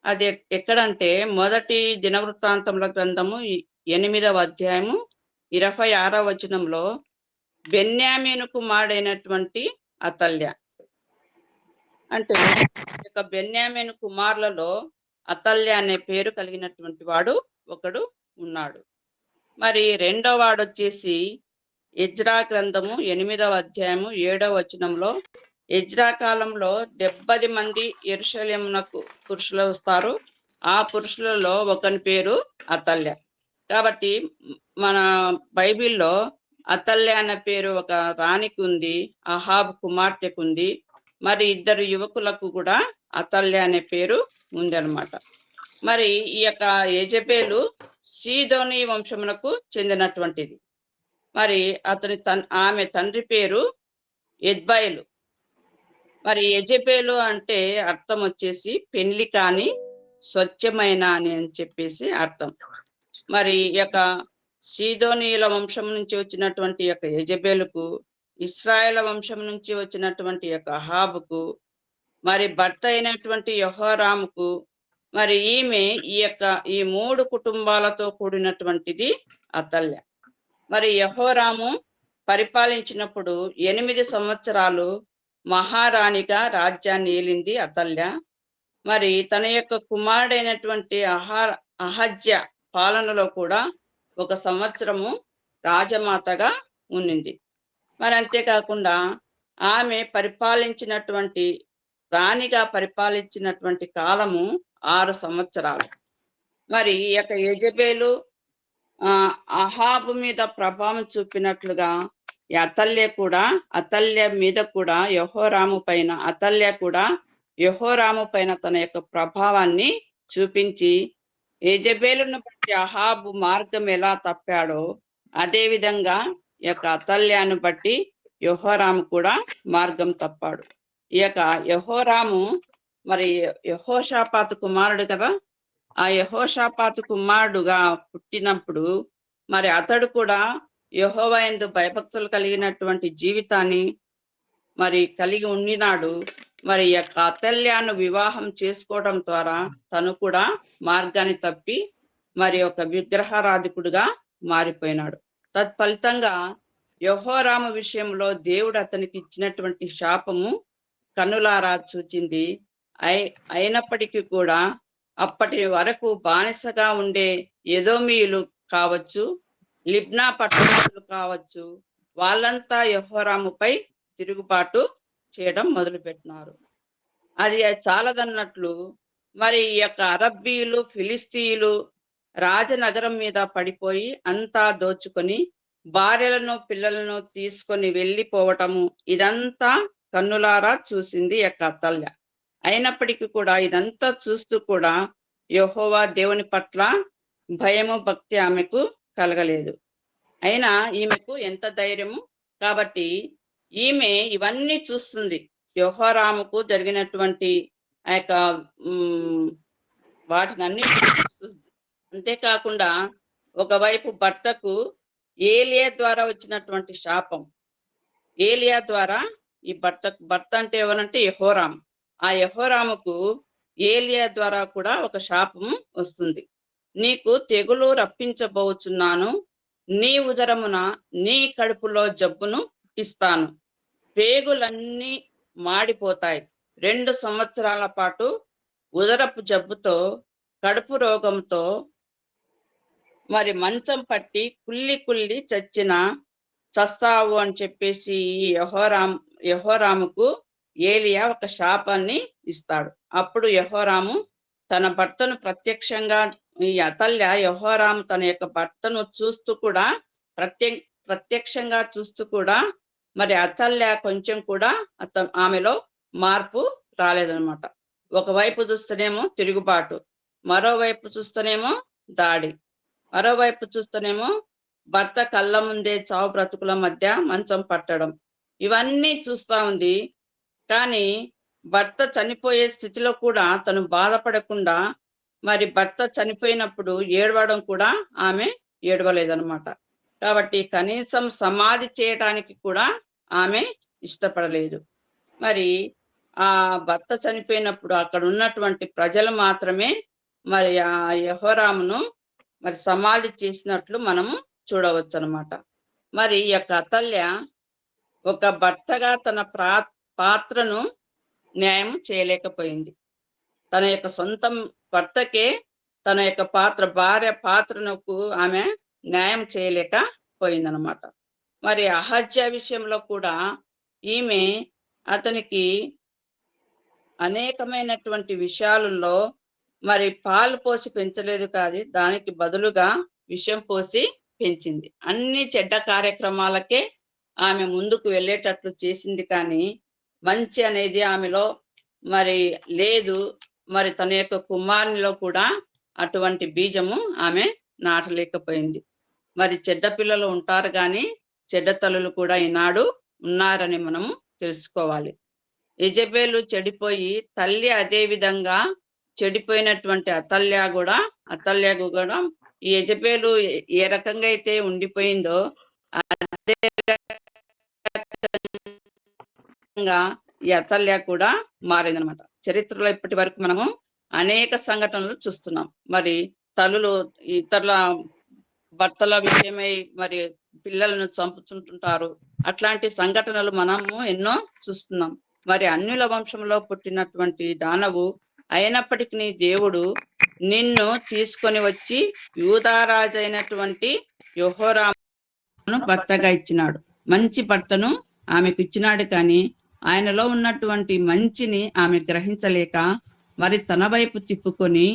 అది ఎక్కడంటే మొదటి దినవృత్తాంతముల గ్రంథము 8వ అధ్యాయము 26వ వచనంలో బెన్యామీను కుమారుడైనటువంటి అతల్య. అంటే ఇక బెన్యామీను కుమారులలో అతల్య అనే పేరు కలిగినటువంటి వాడు ఒకడు ఉన్నాడు. మరి రెండవ వాడు వచ్చేసి ఎజ్రా గ్రంథము 8వ అధ్యాయము 7వ వచనంలో ఎజ్రా కాలంలో 70 మంది యెరూషలేమునకు పురుషులు వస్తారు. ఆ పురుషులలో ఒకని పేరు అతల్య. కాబట్టి మన బైబిల్లో అతల్య అన్న పేరు ఒక రాణికి ఉంది, అహాబ్ కుమార్తెకు ఉంది. మరి ఇద్దరు యువకులకు కూడా అతల్య అనే పేరు ఉంది అనమాట. మరి ఈ యొక్క యెజెబెలు సీదోని వంశమునకు చెందినటువంటిది. మరి ఆమె తండ్రి పేరు ఎద్బయలు. మరి యెజెబెలు అంటే అర్థం వచ్చేసి పెళ్లి కాని స్వచ్ఛమైన అని చెప్పేసి అర్థం. మరి ఈ యొక్క సీదోనీయుల వంశం నుంచి వచ్చినటువంటి యొక్క యెజెబెలుకు, ఇశ్రాయేల్ వంశం నుంచి వచ్చినటువంటి యొక్క అహాబుకు, మరి భర్త అయినటువంటి యెహోరాముకు, మరి ఈమె ఈ 3 కుటుంబాలతో కూడినటువంటిది అతల్య. మరి యెహోరాము పరిపాలించినప్పుడు 8 సంవత్సరాలు మహారాణిగా రాజ్యాన్ని ఏలింది అతల్య. మరి తన యొక్క కుమారుడైనటువంటి అహజ్య పాలనలో కూడా 1 సంవత్సరము రాజమాతగా ఉన్నింది. మరి అంతేకాకుండా ఆమె రాణిగా పరిపాలించినటువంటి కాలము 6 సంవత్సరాలు. మరి ఈ యొక్క యెజెబెలు అహాబు మీద ప్రభావం చూపినట్లుగా అతల్య మీద కూడా యెహోరాము పైన తన యొక్క ప్రభావాన్ని చూపించి యెజెబెలును బట్టి అహాబు మార్గం ఎలా తప్పాడో అదే విధంగా ఈ యొక్క అతల్యను బట్టి యెహోరాము కూడా మార్గం తప్పాడు. ఈ యొక్క యెహోరాము మరి యెహోషాపాతు కుమారుడు కదా. ఆ యెహోషాపాతు కుమారుడుగా పుట్టినప్పుడు మరి అతడు కూడా యెహోవా యందు భయభక్తులు కలిగినటువంటి జీవితాన్ని మరి కలిగి ఉండినాడు. మరి ఈ యొక్క అతల్యను వివాహం చేసుకోవడం ద్వారా తను కూడా మార్గాన్ని తప్పి మరి ఒక విగ్రహారాధికుడుగా మారిపోయినాడు. తత్ఫలితంగా యెహోరాము విషయంలో దేవుడు అతనికి ఇచ్చినటువంటి శాపము కన్నులారా చూచింది. అయినప్పటికీ కూడా అప్పటి వరకు బానిసగా ఉండే ఎదోమీయులు కావచ్చు, లిబ్నా పట్టణాలు కావచ్చు, వాళ్ళంతా యెహోరాముపై తిరుగుబాటు చేయడం మొదలుపెట్టినారు. అది చాలదన్నట్లు మరి ఈ యొక్క అరబ్బీయులు, ఫిలిస్తీయులు రాజనగరం మీద పడిపోయి అంతా దోచుకొని భార్యలను పిల్లలను తీసుకొని వెళ్ళిపోవటము ఇదంతా కన్నులారా చూసింది యొక్క అతల్య. అయినప్పటికీ కూడా ఇదంతా చూస్తూ కూడా యెహోవా దేవుని పట్ల భయము భక్తి ఆమెకు కలగలేదు. అయినా ఈమెకు ఎంత ధైర్యము! కాబట్టి ఈమె ఇవన్నీ చూస్తుంది. యెహోరాముకు జరిగినటువంటి ఆ యొక్క వాటినన్నీ చూస్తుంది. అంతేకాకుండా ఒకవైపు భర్తకు ఏలియా ద్వారా వచ్చినటువంటి శాపం, ఏలియా ద్వారా ఈ భర్త అంటే ఎవరంటే యెహోరాం. ఆ యెహోరాముకు ఏలియా ద్వారా కూడా ఒక శాపము వస్తుంది. నీకు తెగులు రప్పించబోచున్నాను, నీ ఉదరమున నీ కడుపులో జబ్బును పుట్టిస్తాను, పేగులన్నీ మాడిపోతాయి, 2 సంవత్సరాల పాటు ఉదరపు జబ్బుతో కడుపు రోగంతో మరి మంచం పట్టి కుళ్ళి కుళ్ళి చస్తావు అని చెప్పేసి యెహోరాముకు ఏలియా ఒక శాపాన్ని ఇస్తాడు. అప్పుడు యెహోరాము తన భర్తను ప్రత్యక్షంగా, ఈ అతల్య యెహోరాము తన యొక్క భర్తను చూస్తూ కూడా ప్రత్యక్షంగా చూస్తూ కూడా మరి అతల్య కొంచెం కూడా ఆమెలో మార్పు రాలేదనమాట. ఒకవైపు చూస్తేనేమో తిరుగుబాటు, మరోవైపు చూస్తేనేమో దాడి, మరోవైపు చూస్తేనేమో భర్త కళ్ళ ముందే చావు బ్రతుకుల మధ్య మంచం పట్టడం, ఇవన్నీ చూస్తా ఉంది. కానీ భర్త చనిపోయే స్థితిలో కూడా తను బాధపడకుండా, మరి భర్త చనిపోయినప్పుడు ఏడవడం కూడా ఆమె ఏడవలేదనమాట. కాబట్టి కనీసం సమాధి చేయడానికి కూడా ఆమె ఇష్టపడలేదు. మరి ఆ భర్త చనిపోయినప్పుడు అక్కడ ఉన్నటువంటి ప్రజలు మాత్రమే మరి ఆ యెహోరామును మరి సమాధి చేసినట్లు మనము చూడవచ్చు అనమాట. మరి ఈ యొక్క అతల్య ఒక భర్తగా తన పాత్రను న్యాయం చేయలేకపోయింది. తన యొక్క సొంతం భర్తకే తన యొక్క భార్య పాత్రను ఆమె న్యాయం చేయలేకపోయిందనమాట. మరి అహజ్య విషయంలో కూడా ఈమె అతనికి అనేకమైనటువంటి విషయాలలో మరి పాలు పోసి పెంచలేదు, కాదు దానికి బదులుగా విషం పోసి పెంచింది. అన్ని చెడ్డ కార్యక్రమాలకే ఆమె ముందుకు వెళ్ళేటట్లు చేసింది, కానీ మంచి అనేది ఆమెలో మరి లేదు. మరి తన యొక్క కుమారునిలో కూడా అటువంటి బీజము ఆమె నాటలేకపోయింది. మరి చెడ్డ పిల్లలు ఉంటారు, కానీ చెడ్డ తల్లులు కూడా ఈనాడు ఉన్నారని మనము తెలుసుకోవాలి. యెజబెలు చెడిపోయి తల్లి అదే విధంగా చెడిపోయినటువంటి అతల్య కూడా ఈ యెజబెలు ఏ రకంగా అయితే ఉండిపోయిందో అదే రకంగా ఈ అతల్య కూడా మారిందనమాట. చరిత్రలో ఇప్పటి వరకు మనము అనేక సంఘటనలు చూస్తున్నాం. మరి తల్లులు ఇతరుల భర్తల విషయమై మరి పిల్లలను చంపుతుంటారు. అట్లాంటి సంఘటనలు మనము ఎన్నో చూస్తున్నాం. మరి అన్యుల వంశంలో పుట్టినటువంటి దానవు అయినప్పటికీ దేవుడు నిన్ను తీసుకొని వచ్చి యూదారాజు అయినటువంటి యెహోరామును భర్తగా ఇచ్చినాడు. మంచి భర్తను ఆమెకు ఇచ్చినాడు, కానీ ఆయనలో ఉన్నటువంటి మంచిని ఆమె గ్రహించలేక మరి తన వైపు తిప్పుకొని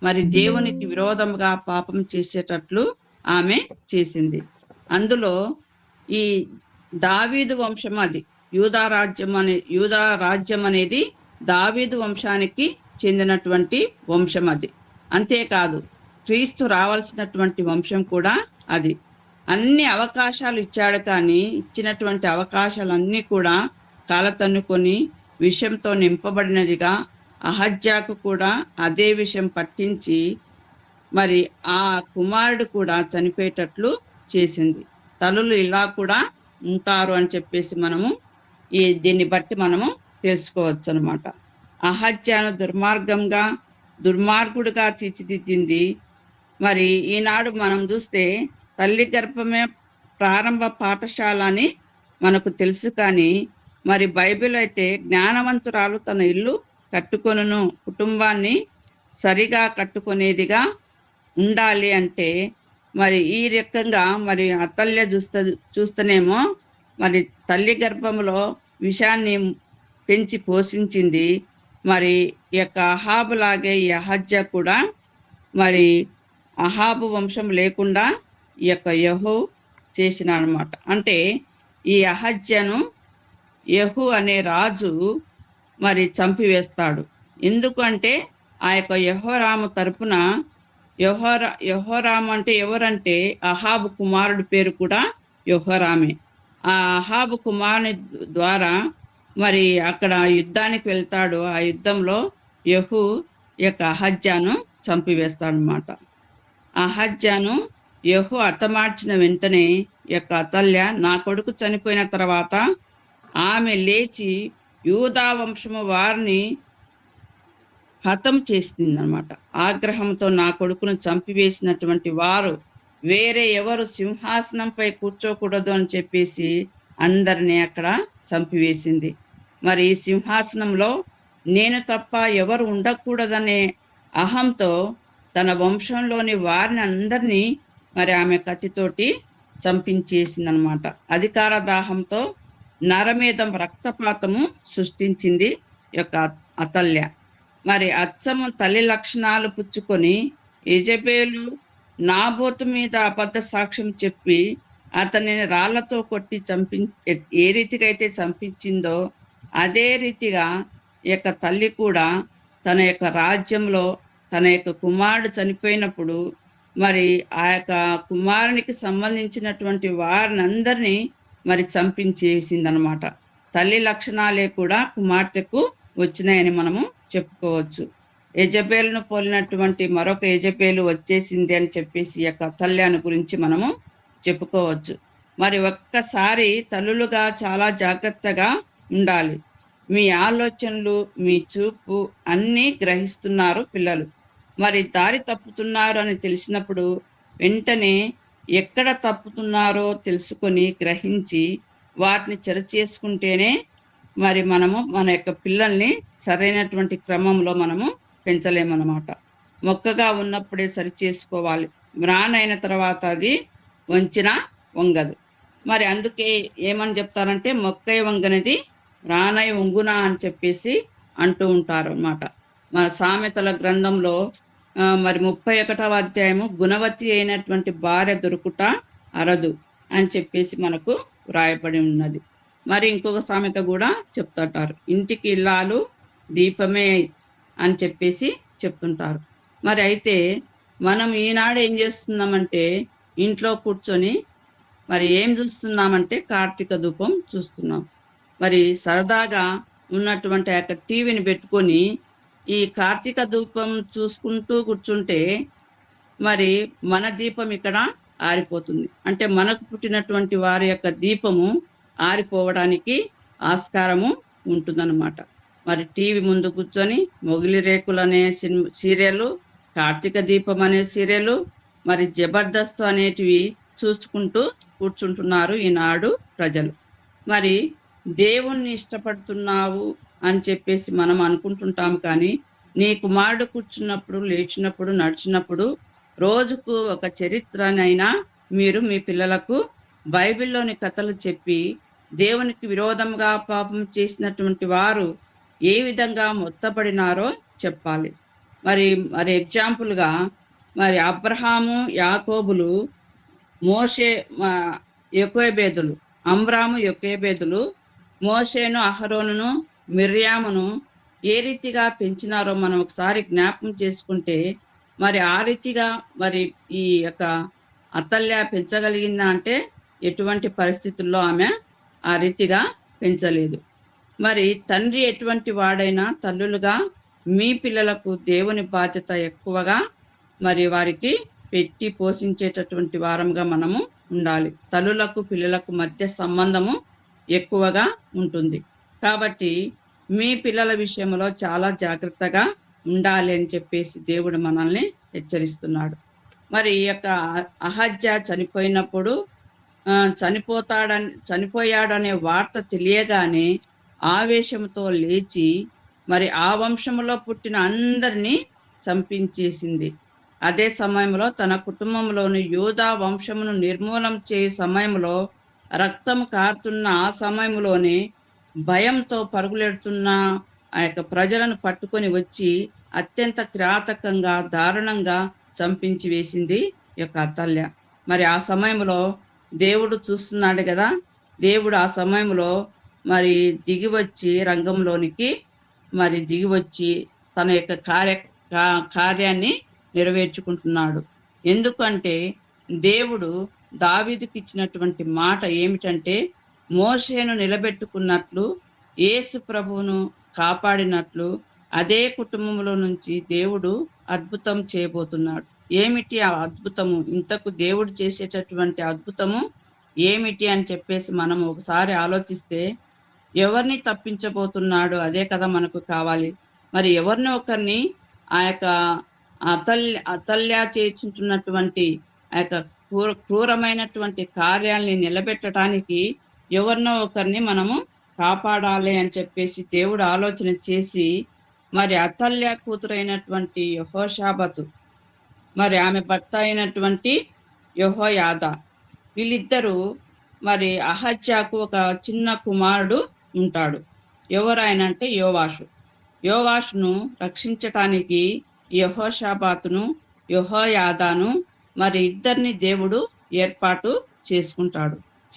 మరి దేవునికి విరోధముగా పాపం చేసేటట్లు ఆమె చేసింది. అందులో ఈ దావీదు వంశం, అది యూదా రాజ్యం అనేది దావీదు వంశానికి చెందినటువంటి వంశం అది. అంతేకాదు క్రీస్తు రావాల్సినటువంటి వంశం కూడా అది. అన్ని అవకాశాలు ఇచ్చాడు, కానీ ఇచ్చినటువంటి అవకాశాలన్నీ కూడా కాలతన్నుకొని విషంతో నింపబడినదిగా అహజ్యాకు కూడా అదే విషయం పట్టించి మరి ఆ కుమారుడు కూడా చనిపోయేటట్లు చేసింది. తల్లులు ఇలా కూడా ఉంటారు అని చెప్పేసి మనము దీన్ని బట్టి మనము తెలుసుకోవచ్చు అనమాట. అహజ్యాను దుర్మార్గుడిగా తీర్చిదిద్దింది. మరి ఈనాడు మనం చూస్తే తల్లి గర్భమే ప్రారంభ పాఠశాల అని మనకు తెలుసు, కానీ మరి బైబిల్ అయితే జ్ఞానవంతురాలు తన ఇల్లు కట్టుకొనును, కుటుంబాన్ని సరిగా కట్టుకునేదిగా ఉండాలి అంటే మరి ఈ రకంగా మరి అతల్య చూస్తేనేమో మరి తల్లి గర్భంలో విషాన్ని పెంచి పోషించింది. మరి ఈ యొక్క అహాబు లాగే ఈ అహజ్య కూడా మరి అహాబు వంశం లేకుండా ఈ యొక్క యెహూ చేసిన అనమాట. అంటే ఈ అహజ్యను యెహూ అనే రాజు మరి చంపివేస్తాడు. ఎందుకంటే ఆ యొక్క యెహోరాము తరపున యెహోరాము అంటే ఎవరంటే అహాబు కుమారుడి పేరు కూడా యెహోరామే. ఆ అహాబు కుమారుని ద్వారా మరి అక్కడ యుద్ధానికి వెళ్తాడు. ఆ యుద్ధంలో యెహూ యొక్క అహజ్యాను చంపివేస్తాడనమాట. అహజ్యాను యెహూ హతమార్చిన వెంటనే యొక్క అతల్య నా కొడుకు చనిపోయిన తర్వాత ఆమె లేచి యూదా వంశము వారిని హతం చేసిందనమాట. ఆగ్రహంతో నా కొడుకును చంపివేసినటువంటి వారు వేరే ఎవరు సింహాసనంపై కూర్చోకూడదు అని చెప్పేసి అందరినీ అక్కడ చంపివేసింది. మరి ఈ సింహాసనంలో నేను తప్ప ఎవరు ఉండకూడదనే అహంతో తన వంశంలోని వారిని అందరినీ మరి ఆమె కత్తితోటి చంపించేసిందనమాట. అధికార దాహంతో నరమేధం రక్తపాతము సృష్టించింది యొక్క అతల్య. మరి అచ్చము తల్లి లక్షణాలు పుచ్చుకొని యెజెబెలు నాబోతు మీద అబద్ధ సాక్ష్యం చెప్పి అతనిని రాళ్లతో కొట్టి ఏ రీతిగా అయితే చంపించిందో అదే రీతిగా ఈ యొక్క తల్లి కూడా తన యొక్క రాజ్యంలో తన యొక్క కుమారుడు చనిపోయినప్పుడు మరి ఆ యొక్క కుమారునికి సంబంధించినటువంటి వారిని అందరినీ మరి చంపించేసిందనమాట. తల్లి లక్షణాలే కూడా కుమార్తెకు వచ్చినాయని మనము చెప్పుకోవచ్చు. యెజెబెలును పోలినటువంటి మరొక యెజెబెలు వచ్చేసింది అని చెప్పేసి ఈ యొక్క అతల్యాను గురించి మనము చెప్పుకోవచ్చు. మరి ఒక్కసారి తల్లులుగా చాలా జాగ్రత్తగా ఉండాలి. మీ ఆలోచనలు, మీ చూపు అన్నీ గ్రహిస్తున్నారు పిల్లలు. మరి దారి తప్పుతున్నారు అని తెలిసినప్పుడు వెంటనే ఎక్కడ తప్పుతున్నారో తెలుసుకొని గ్రహించి వాటిని చేసుకుంటేనే మరి మనము మన యొక్క పిల్లల్ని సరైనటువంటి క్రమంలో మనము పెంచలేమన్నమాట. మొక్కగా ఉన్నప్పుడే సరి చేసుకోవాలి. మ్రానైన తర్వాత అది వంచిన వంగదు. మరి అందుకే ఏమని చెప్తారంటే మొక్కై వంగనిది రానై వంగునా అని చెప్పేసి అంటూ ఉంటారు అన్నమాట. మన సామెతల గ్రంథంలో మరి 31వ అధ్యాయము గుణవతి అయినటువంటి భార్య దొరుకుట అరదు అని చెప్పేసి మనకు వ్రాయబడి ఉన్నది. మరి ఇంకొక సామెత కూడా చెప్తుంటారు, ఇంటికి ఇల్లాలు దీపమే అని చెప్పేసి చెప్తుంటారు. మరి అయితే మనం ఈనాడు ఏం చేస్తున్నామంటే ఇంట్లో కూర్చొని మరి ఏం చూస్తున్నామంటే కార్తీక ధూపం చూస్తున్నాం. మరి సరదాగా ఉన్నటువంటి ఆ టీవీని పెట్టుకొని ఈ కార్తీక ధూపం చూసుకుంటూ కూర్చుంటే మరి మన దీపం ఇక్కడ ఆరిపోతుంది. అంటే మనకు పుట్టినటువంటి వారి యొక్క దీపము ఆరిపోవడానికి ఆస్కారము ఉంటుందన్నమాట. మరి టీవీ ముందు కూర్చొని మొగిలి రేకులు అనే సీరియల్, కార్తీక దీపం అనే సీరియల్, మరి జబర్దస్త్ అనేటివి చూసుకుంటూ కూర్చుంటున్నారు ఈనాడు ప్రజలు. మరి దేవుణ్ణి ఇష్టపడుతున్నావు అని చెప్పేసి మనం అనుకుంటుంటాం, కానీ నీ కుమారుడు కూర్చున్నప్పుడు, లేచినప్పుడు, నడిచినప్పుడు రోజుకు ఒక చరిత్రనైనా మీరు మీ పిల్లలకు బైబిల్లోని కథలు చెప్పి దేవునికి విరోధంగా పాపం చేసినటువంటి వారు ఏ విధంగా మొత్తపడినారో చెప్పాలి. మరి ఎగ్జాంపుల్గా మరి అబ్రహాము, యాకోబులు, మోషే, యొకేబేదులు, అమ్రాము, యొకేబేదులు మోషేను, అహరోనును, మిర్యామును ఏ రీతిగా పెంచినారో మనం ఒకసారి జ్ఞాపకం చేసుకుంటే మరి ఆ రీతిగా మరి ఈ యొక్క అతల్య పెంచగలిగిందా అంటే ఎటువంటి పరిస్థితుల్లో ఆమె ఆ రీతిగా పెంచలేదు. మరి తండ్రి ఎటువంటి వాడైనా తల్లులుగా మీ పిల్లలకు దేవుని బాధ్యత ఎక్కువగా మరి వారికి పెట్టి పోషించేటటువంటి వారంగా మనము ఉండాలి. తల్లులకు పిల్లలకు మధ్య సంబంధము ఎక్కువగా ఉంటుంది. కాబట్టి మీ పిల్లల విషయంలో చాలా జాగ్రత్తగా ఉండాలి అని చెప్పేసి దేవుడు మనల్ని హెచ్చరిస్తున్నాడు. ఈ యొక్క అహజ్యా చనిపోయినప్పుడు చనిపోయాడనే వార్త తెలియగానే ఆవేశంతో లేచి మరి ఆ వంశంలో పుట్టిన అందరినీ చంపించేసింది. అదే సమయంలో తన కుటుంబంలోని యూదా వంశమును నిర్మూలం చేయు సమయంలో రక్తం కారుతున్న ఆ సమయంలోనే భయంతో పరుగులెడుతున్న ఆ యొక్క ప్రజలను పట్టుకొని వచ్చి అత్యంత కిరాతకంగా, దారుణంగా చంపించి వేసింది ఈ యొక్క అతల్య. మరి ఆ సమయంలో దేవుడు చూస్తున్నాడు కదా, దేవుడు ఆ సమయంలో మరి దిగివచ్చి రంగంలోనికి మరి దిగివచ్చి తన యొక్క కార్యాన్ని నెరవేర్చుకుంటున్నాడు. ఎందుకంటే దేవుడు దావీదుకి ఇచ్చినటువంటి మాట ఏమిటంటే, మోషేను నిలబెట్టుకున్నట్లు యేసు ప్రభువును కాపాడినట్లు అదే కుటుంబంలో నుంచి దేవుడు అద్భుతం చేయబోతున్నాడు. ఏమిటి ఆ అద్భుతము? ఇంతకు దేవుడు చేసేటటువంటి అద్భుతము ఏమిటి అని చెప్పేసి మనం ఒకసారి ఆలోచిస్తే, ఎవరిని తప్పించబోతున్నాడు, అదే కదా మనకు కావాలి. మరి ఎవరిని ఒకరిని ఆ యొక్క అతల్య చేర్చుంటున్నటువంటి ఆ యొక్క క్రూరమైనటువంటి కార్యాలని నిలబెట్టడానికి ఎవరినో ఒకరిని మనము కాపాడాలి అని చెప్పేసి దేవుడు ఆలోచన చేసి, మరి అతల్య కూతురైనటువంటి యెహోషాబతు, మరి ఆమె భర్త అయినటువంటి యెహోయాదా, వీళ్ళిద్దరూ మరి అహజ్యాకు ఒక చిన్న కుమారుడు ఉంటాడు. ఎవరాయనంటే యోవాషును రక్షించటానికి యెహోషాబాతును యెహోయాదాను మరి ఇద్దరిని దేవుడు ఏర్పాటు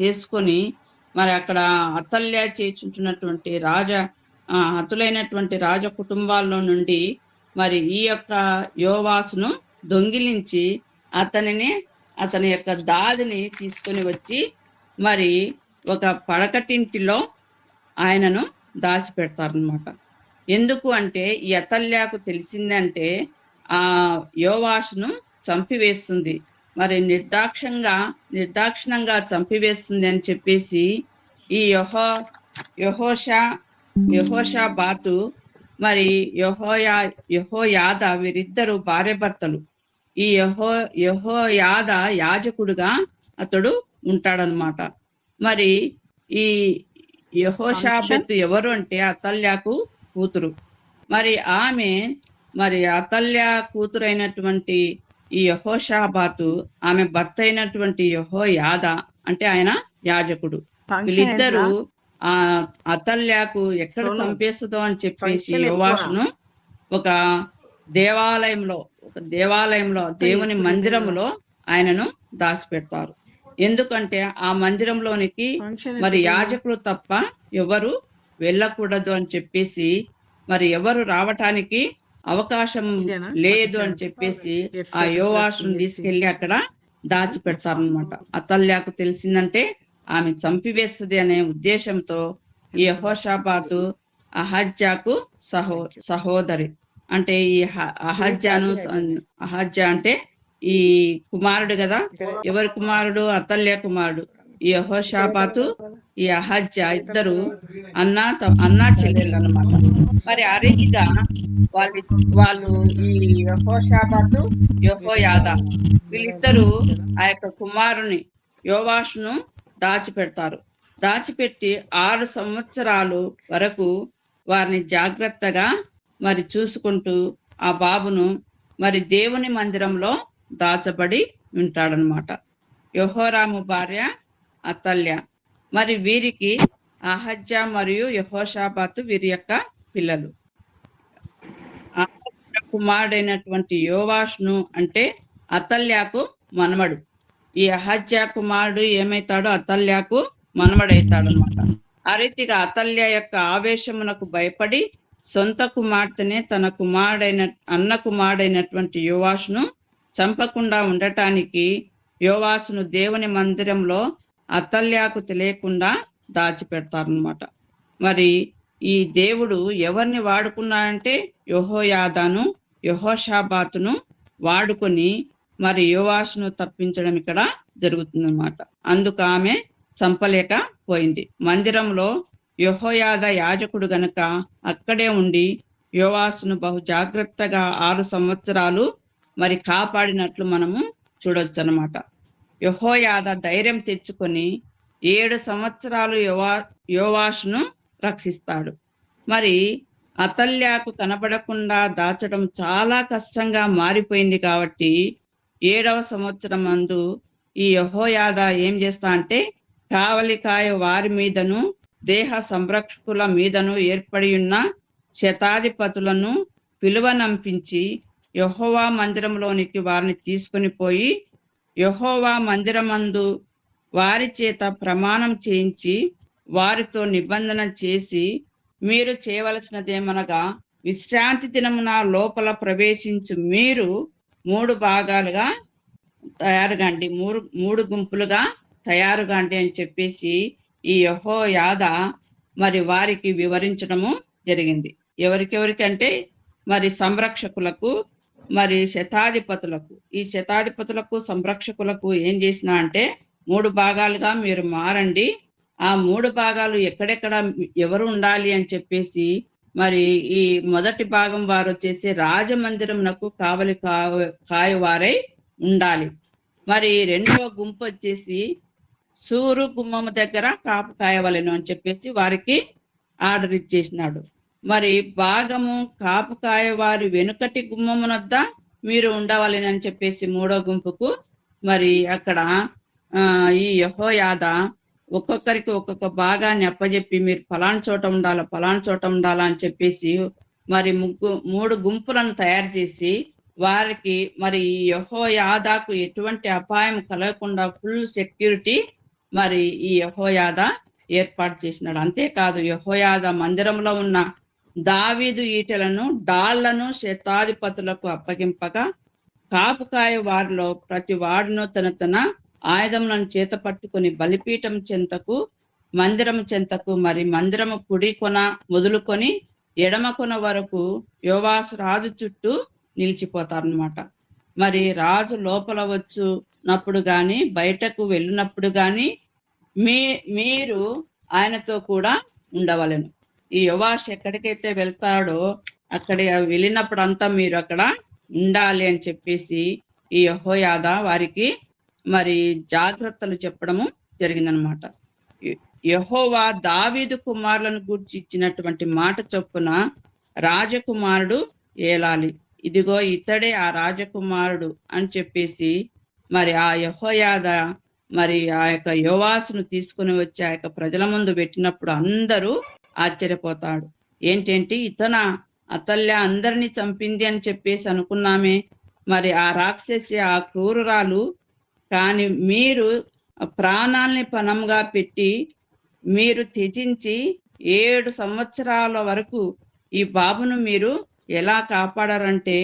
చేసుకొని మరి అక్కడ అతల్య చేర్చుంటున్నటువంటి హతులైనటువంటి రాజ కుటుంబాల్లో నుండి మరి ఈ యొక్క యోవాసును దొంగిలించి అతని యొక్క దాదిని తీసుకొని వచ్చి మరి ఒక పడకటింటిలో ఆయనను దాచిపెడతారనమాట. ఎందుకు అంటే ఈ అతల్యాకు తెలిసిందంటే ఆ యోవాషును చంపివేస్తుంది, మరి నిర్దాక్షిణంగా చంపివేస్తుంది అని చెప్పేసి ఈ యెహోషాబాతు మరి యెహోయాదా వీరిద్దరు భార్య భర్తలు. ఈ యెహోయాదా యాజకుడుగా అతడు ఉంటాడనమాట. మరి ఈ యెహోషాబెతు ఎవరు అంటే అతల్యాకు కూతురు. మరి ఆమె మరి అతల్య కూతురు అయినటువంటి ఈ యెహోషాబాతు ఆమె భర్త అయినటువంటి యెహోయాదా అంటే ఆయన యాజకుడు. వీళ్ళిద్దరూ ఆ అతల్యాకు ఎక్కడ చంపేస్తుందో అని చెప్పేసి యోవాషును ఒక దేవాలయంలో దేవుని మందిరంలో ఆయనను దాచిపెడతారు. ఎందుకంటే ఆ మందిరంలోనికి మరి యాజకులు తప్ప ఎవరు వెళ్ళకూడదు అని చెప్పేసి, మరి ఎవరు రావటానికి అవకాశం లేదు అని చెప్పేసి ఆ యోవాషును తీసుకెళ్లి అక్కడ దాచిపెడతారనమాట. అతల్యాకు తెలిసిందంటే ఆమె చంపివేస్తుంది అనే ఉద్దేశంతో ఈ యెహోషాబాతు అహజ్యాకు సహోదరి అంటే ఈ అహజ్యా అంటే ఈ కుమారుడు కదా. ఎవరి కుమారుడు? అతల్య కుమారుడు. ఈ యెహోషాబాతు ఈ అహజ్యా ఇద్దరు అన్నా చెల్లెళ్ళు అన్నమాట. మరి ఆ రీతిగా వాళ్ళు ఈ యెహోషాబాతు యెహోయాదా వీళ్ళిద్దరూ ఆ యొక్క కుమారుని యోవాషును దాచిపెట్టి 6 సంవత్సరాలు వరకు వారిని జాగ్రత్తగా మరి చూసుకుంటూ ఆ బాబును మరి దేవుని మందిరంలో దాచబడి ఉంటాడనమాట. యెహోరాము భార్య అతల్య. మరి వీరికి అహజ్యా మరియు యెహోషాబాతు వీరి యొక్క పిల్లలు. కుమారుడైనటువంటి యోవాషును అంటే అతల్యాకు మనమడు. ఈ అహజ్యా కుమారుడు ఏమైతాడో అతల్యాకు మనమడైతాడు అనమాట. ఆ రీతిగా అతల్య యొక్క ఆవేశమునకు భయపడి సొంత కుమార్తెనే తన కుమారుడైనటువంటి యోవాషును చంపకుండా ఉండటానికి యోవాషును దేవుని మందిరంలో అతల్యాకు తెలియకుండా దాచిపెడతారనమాట. మరి ఈ దేవుడు ఎవరిని వాడుకున్నాడంటే యెహోయాదాను యెహోషాబాతును వాడుకొని మరి యోవాషును తప్పించడం ఇక్కడ జరుగుతుందన్నమాట. అందుకు ఆమె చంపలేకపోయింది. మందిరంలో యెహోయాదా యాజకుడు గనక అక్కడే ఉండి యోవాషును బహు జాగ్రత్తగా 6 సంవత్సరాలు మరి కాపాడినట్లు మనము చూడొచ్చు అనమాట. యెహోయాదా ధైర్యం తెచ్చుకొని 7 సంవత్సరాలు యోవాషును రక్షిస్తాడు. మరి అతల్యాకు కనబడకుండా దాచడం చాలా కష్టంగా మారిపోయింది కాబట్టి 7వ సంవత్సరం నందు ఈ యెహోయాదా ఏం చేస్తా అంటే కావలికాయ వారి మీదను దేహ సంరక్షకుల మీదను ఏర్పడి ఉన్న శతాధిపతులను పిలువనంపించి యెహోవా మందిరంలోనికి వారిని తీసుకుని పోయి యెహోవా మందిరమందు వారి చేత ప్రమాణం చేయించి వారితో నిబంధన చేసి, మీరు చేయవలసినదేమనగా విశ్రాంతి దినమున లోపల ప్రవేశించు మీరు 3 భాగాలుగా తయారుగాండి, మూడు గుంపులుగా తయారుగాండి అని చెప్పేసి ఈ యెహోయాద మరి వారికి వివరించడము జరిగింది. ఎవరికెవరికంటే మరి సంరక్షకులకు, మరి శతాధిపతులకు. ఈ శతాధిపతులకు సంరక్షకులకు ఏం చేసినా అంటే 3 భాగాలుగా మీరు మారండి, ఆ 3 భాగాలు ఎక్కడెక్కడ ఎవరు ఉండాలి అని చెప్పేసి మరి ఈ మొదటి భాగం వారు వచ్చేసి రాజమందిరమునకు కాయవారై ఉండాలి. మరి రెండవ గుంపు వచ్చేసి సూరు గుమ్మము దగ్గర కాపు కాయవలెను అని చెప్పేసి వారికి ఆర్డర్ ఇచ్చేసినాడు. మరి భాగము కాపు కాయ వారి వెనుకటి గుమ్మమునొద్ద మీరు ఉండవాలని అని చెప్పేసి మూడో గుంపుకు మరి అక్కడ ఈ యెహోయాద ఒక్కొక్కరికి ఒక్కొక్క భాగాన్ని అప్పచెప్పి మీరు పలానా చోట ఉండాలా అని చెప్పేసి మరి 3 గుంపులను తయారు చేసి వారికి మరి ఈ యెహోయాదాకు ఎటువంటి అపాయం కలగకుండా ఫుల్ సెక్యూరిటీ మరి ఈ యెహోయాద ఏర్పాటు చేసినాడు. అంతేకాదు యెహోయాద మందిరంలో ఉన్న దావీదు ఈటెలను, డాళ్లను శతాధిపతులకు అప్పగింపగా కాపుకాయ వారిలో ప్రతి వాడును తన ఆయుధములను చేత పట్టుకుని బలిపీఠం చెంతకు, మందిరం చెంతకు, మరి మందిరము కుడి కొన మొదలుకొని ఎడమ కొన వరకు యోవాషు రాజు చుట్టూ నిలిచిపోతారనమాట. మరి రాజు లోపల వచ్చినప్పుడు గాని బయటకు వెళ్ళినప్పుడు గాని మీరు ఆయనతో కూడా ఉండవలెను. ఈ యోవాషు ఎక్కడికైతే వెళ్తాడో అక్కడ వెళ్ళినప్పుడు అంతా మీరు అక్కడ ఉండాలి అని చెప్పేసి ఈ యెహోయాద వారికి మరి జాగ్రత్తలు చెప్పడము జరిగిందనమాట. యెహోవా దావీదు కుమారులను గూర్చి ఇచ్చినటువంటి మాట చొప్పున రాజకుమారుడు ఏలాలి, ఇదిగో ఇతడే ఆ రాజకుమారుడు అని చెప్పేసి మరి ఆ యెహోయాద మరి ఆ యొక్క యోవాసును తీసుకుని వచ్చి ఆ యొక్క ప్రజల ముందు పెట్టినప్పుడు అందరూ ఆశ్చర్యపోతాడు. ఏంటంటే ఇతన అతల్య అందరినీ చంపింది అని చెప్పేసి అనుకున్నామే, మరి ఆ రాక్షసి ఆ క్రూరురాలు, కానీ మీరు ప్రాణాల్ని పణంగా పెట్టి మీరు త్యజించి 7 సంవత్సరాల వరకు ఈ బాబును మీరు ఎలా కాపాడారంటే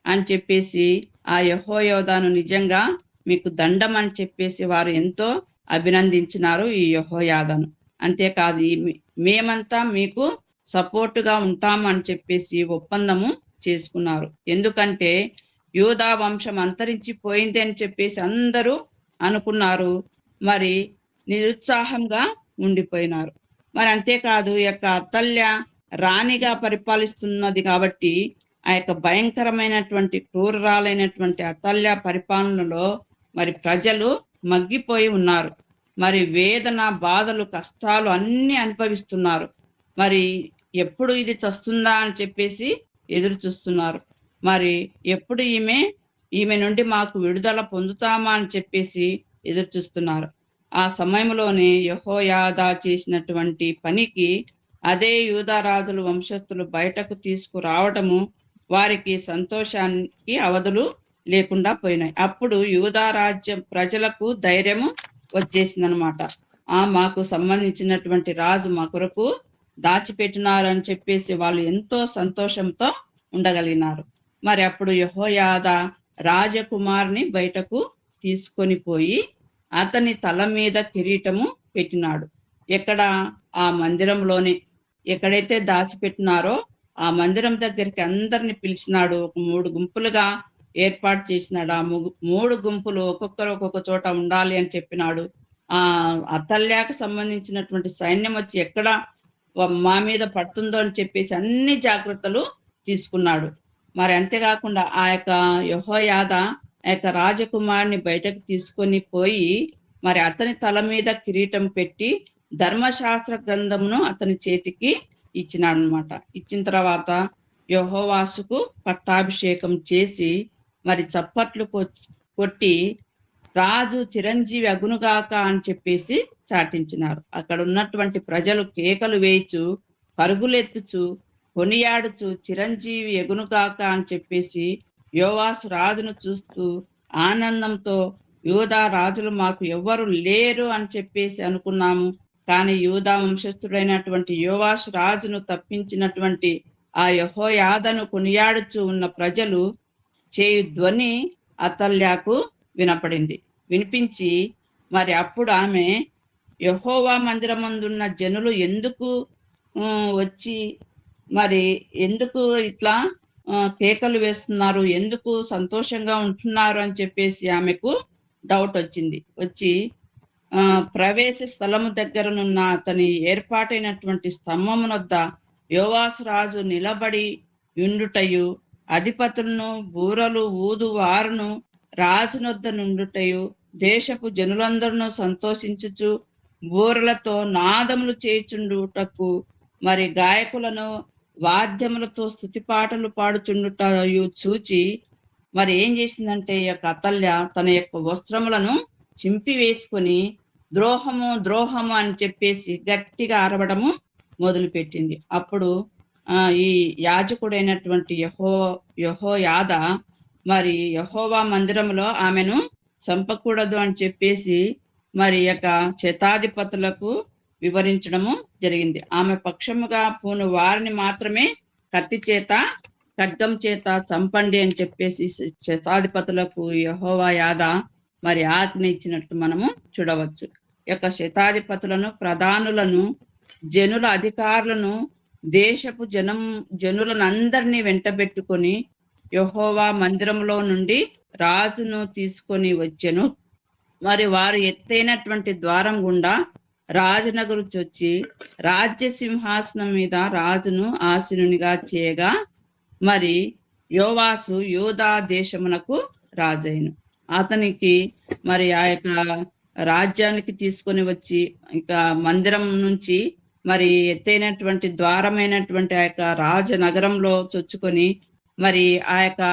అని చెప్పేసి ఆ యెహోయాదాను నిజంగా మీకు దండం అని చెప్పేసి వారు ఎంతో అభినందించినారు ఈ యెహోయాదాను. అంతేకాదు మేమంతా మీకు సపోర్టుగా ఉంటామని చెప్పేసి ఒప్పందము చేసుకున్నారు. ఎందుకంటే యూదా వంశం అంతరించిపోయింది అని చెప్పేసి అందరూ అనుకున్నారు, మరి నిరుత్సాహంగా ఉండిపోయినారు. మరి అంతేకాదు ఈ యొక్క అతల్య రాణిగా పరిపాలిస్తున్నది కాబట్టి ఆ యొక్క భయంకరమైనటువంటి క్రూరాలైనటువంటి అతల్య పరిపాలనలో మరి ప్రజలు మగ్గిపోయి ఉన్నారు. మరి వేదన, బాధలు, కష్టాలు అన్ని అనుభవిస్తున్నారు. మరి ఎప్పుడు ఇది చస్తుందా అని చెప్పేసి ఎదురు చూస్తున్నారు. మరి ఎప్పుడు ఈమె నుండి మాకు విడుదల పొందుతామా అని చెప్పేసి ఎదురు చూస్తున్నారు. ఆ సమయంలోనే యెహోయాదా చేసినటువంటి పనికి అదే యూదారాజులు వంశస్థులు బయటకు తీసుకురావటము వారికి సంతోషానికి అవధులు లేకుండా పోయినాయి. అప్పుడు యూదా రాజ్యం ప్రజలకు ధైర్యము వచ్చేసిందనమాట. మాకు సంబంధించినటువంటి రాజు మా కొరకు దాచిపెట్టినారు అని చెప్పేసి వాళ్ళు ఎంతో సంతోషంతో ఉండగలిగినారు. మరి అప్పుడు యెహోయాద రాజకుమారుని బయటకు తీసుకొని పోయి అతని తల మీద కిరీటము పెట్టినాడు. ఎక్కడ? ఆ మందిరంలోనే. ఎక్కడైతే దాచిపెట్టినారో ఆ మందిరం దగ్గరికి అందరిని పిలిచినాడు. 3 గుంపులుగా ఏర్పాటు చేసినాడు. ఆ 3 గుంపులు ఒక్కొక్కరు ఒక్కొక్క చోట ఉండాలి అని చెప్పినాడు. అతల్యాకు సంబంధించినటువంటి సైన్యం వచ్చి ఎక్కడ మా మీద పడుతుందో అని చెప్పేసి అన్ని జాగ్రత్తలు తీసుకున్నాడు. మరి అంతేకాకుండా ఆ యొక్క యెహోయాద ఆ యొక్క రాజకుమారుని బయటకు తీసుకొని పోయి మరి అతని తల మీద కిరీటం పెట్టి ధర్మశాస్త్ర గ్రంథమును అతని చేతికి ఇచ్చినాడు అనమాట. ఇచ్చిన తర్వాత యెహోవాసుకు పట్టాభిషేకం చేసి మరి చప్పట్లు కొట్టి రాజు చిరంజీవి అగునుగాక అని చెప్పేసి చాటించినారు. అక్కడ ఉన్నటువంటి ప్రజలు కేకలు వేయిచు, పరుగులెత్తుచు, కొనియాడుచు చిరంజీవి ఎగునుగాక అని చెప్పేసి యోవాసు రాజును చూస్తూ ఆనందంతో, యూదా రాజులు మాకు ఎవ్వరు లేరు అని చెప్పేసి అనుకున్నాము, కానీ యూదా వంశస్థుడైనటువంటి యోవాషు రాజును తప్పించినటువంటి ఆ యెహోయాదను కొనియాడుచు ఉన్న ప్రజలు చేయు ధ్వని అతల్యాకు వినపడింది. వినిపించి మరి అప్పుడు ఆమె, యెహోవా మందిరమందున్న జనులు ఎందుకు వచ్చి మరి ఎందుకు ఇట్లా కేకలు వేస్తున్నారు, ఎందుకు సంతోషంగా ఉంటున్నారు అని చెప్పేసి ఆమెకు డౌట్ వచ్చింది. వచ్చి ప్రవేశ స్థలము దగ్గరనున్న అతని ఏర్పాటైనటువంటి స్తంభమునొద్ద యోవాసు రాజు నిలబడి యుండుటయు, అధిపతులను బూరలు ఊదు వారును రాజునొద్ద నుండుటయు, దేశపు జనులందరూ సంతోషించుచు బూరలతో నాదములు చేయుచుండుటకు మరి గాయకులను వాద్యములతో స్తుతి పాటలు పాడుచుండుటయు చూచి మరి ఏం చేసిందంటే ఈ యొక్క అతల్య తన యొక్క వస్త్రములను చింపి వేసుకొని ద్రోహము ద్రోహము అని చెప్పేసి గట్టిగా అరవడము మొదలుపెట్టింది. అప్పుడు ఈ యాజకుడైనటువంటి యెహోయాద మరి యెహోవా మందిరంలో ఆమెను చంపకూడదు అని చెప్పేసి మరి యొక్క శతాధిపతులకు వివరించడము జరిగింది. ఆమె పక్షముగా పూను వారిని మాత్రమే కత్తి చేత ఖడ్గం చేత చంపండి అని చెప్పేసి శతాధిపతులకు యెహోయాద మరి ఆజ్ఞ ఇచ్చినట్లు మనము చూడవచ్చు. యొక్క శతాధిపతులను, ప్రధానులను, జనుల అధికారులను, దేశపు జనులను అందరినీ వెంటబెట్టుకొని యెహోవా మందిరంలో నుండి రాజును తీసుకొని వచ్చెను. మరి వారు ఎత్తైనటువంటి ద్వారం గుండా రాజనగరు చొచ్చి రాజ్య సింహాసనం మీద రాజును ఆసీనునిగా చేయగా మరి యోవాసు యూదా దేశమునకు రాజైను. అతనికి మరి ఆ యొక్క రాజ్యానికి తీసుకొని వచ్చి ఇక మందిరం నుంచి మరి ఎత్తైనటువంటి ద్వారమైనటువంటి ఆ యొక్క రాజనగరంలో చొచ్చుకొని మరి ఆ యొక్క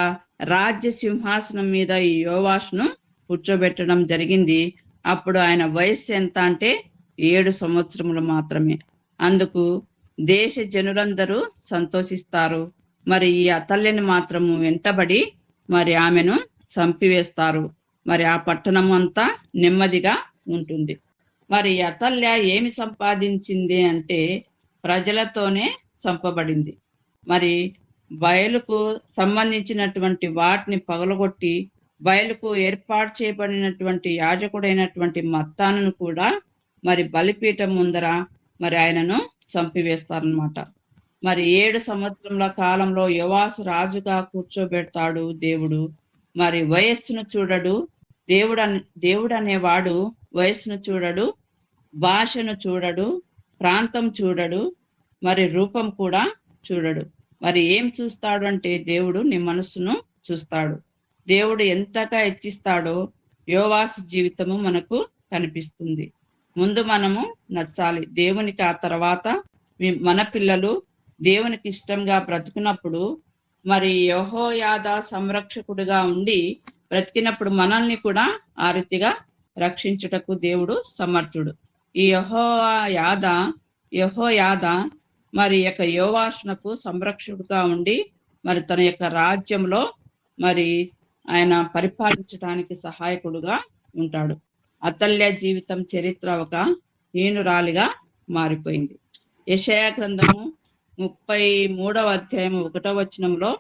రాజ్య సింహాసనం మీద ఈ యోవాషును కూర్చోబెట్టడం జరిగింది. అప్పుడు ఆయన వయస్సు ఎంత అంటే 7 సంవత్సరములు మాత్రమే. అందుకు దేశ జనులందరూ సంతోషిస్తారు. మరి ఈ అతల్యని మాత్రము వెంటబడి మరి ఆమెను చంపివేస్తారు. మరి ఆ పట్టణం అంతా నెమ్మదిగా ఉంటుంది. మరి అతల్య ఏమి సంపాదించింది అంటే ప్రజలతోనే చంపబడింది. మరి బయలుకు సంబంధించినటువంటి వాటిని పగలగొట్టి బయలుకు ఏర్పాటు చేయబడినటువంటి యాజకుడైనటువంటి మత్తానును కూడా మరి బలిపీఠం ముందర మరి ఆయనను చంపివేస్తారనమాట. మరి 7 సంవత్సరముల కాలంలో యోవాసు రాజుగా కూర్చోబెడతాడు దేవుడు. మరి వయస్సును చూడడు దేవుడు అనేవాడు, వయస్సును చూడడు, భాషను చూడడు, ప్రాంతం చూడడు, మరి రూపం కూడా చూడడు. మరి ఏం చూస్తాడు అంటే దేవుడు నీ మనస్సును చూస్తాడు. దేవుడు ఎంతగా హెచ్చిస్తాడో యోవాసు జీవితము మనకు కనిపిస్తుంది. ముందు మనము నచ్చాలి దేవునికి, ఆ తర్వాత మన పిల్లలు దేవునికి ఇష్టంగా బ్రతుకున్నప్పుడు మరి యెహోయాద సంరక్షకుడిగా ఉండి బ్రతికినప్పుడు మనల్ని కూడా ఆ రీతిగా రక్షించుటకు దేవుడు సమర్థుడు. ఈ యెహోయాద మరి యొక్క యోవాషునకు సంరక్షకుడుగా ఉండి మరి తన యొక్క రాజ్యంలో మరి ఆయన పరిపాలించడానికి సహాయకుడుగా ఉంటాడు. అతల్య జీవితం చరిత్ర ఒక హీనురాలిగా మారిపోయింది. యెషయా గ్రంథము 33వ అధ్యాయం 1వ వచనంలో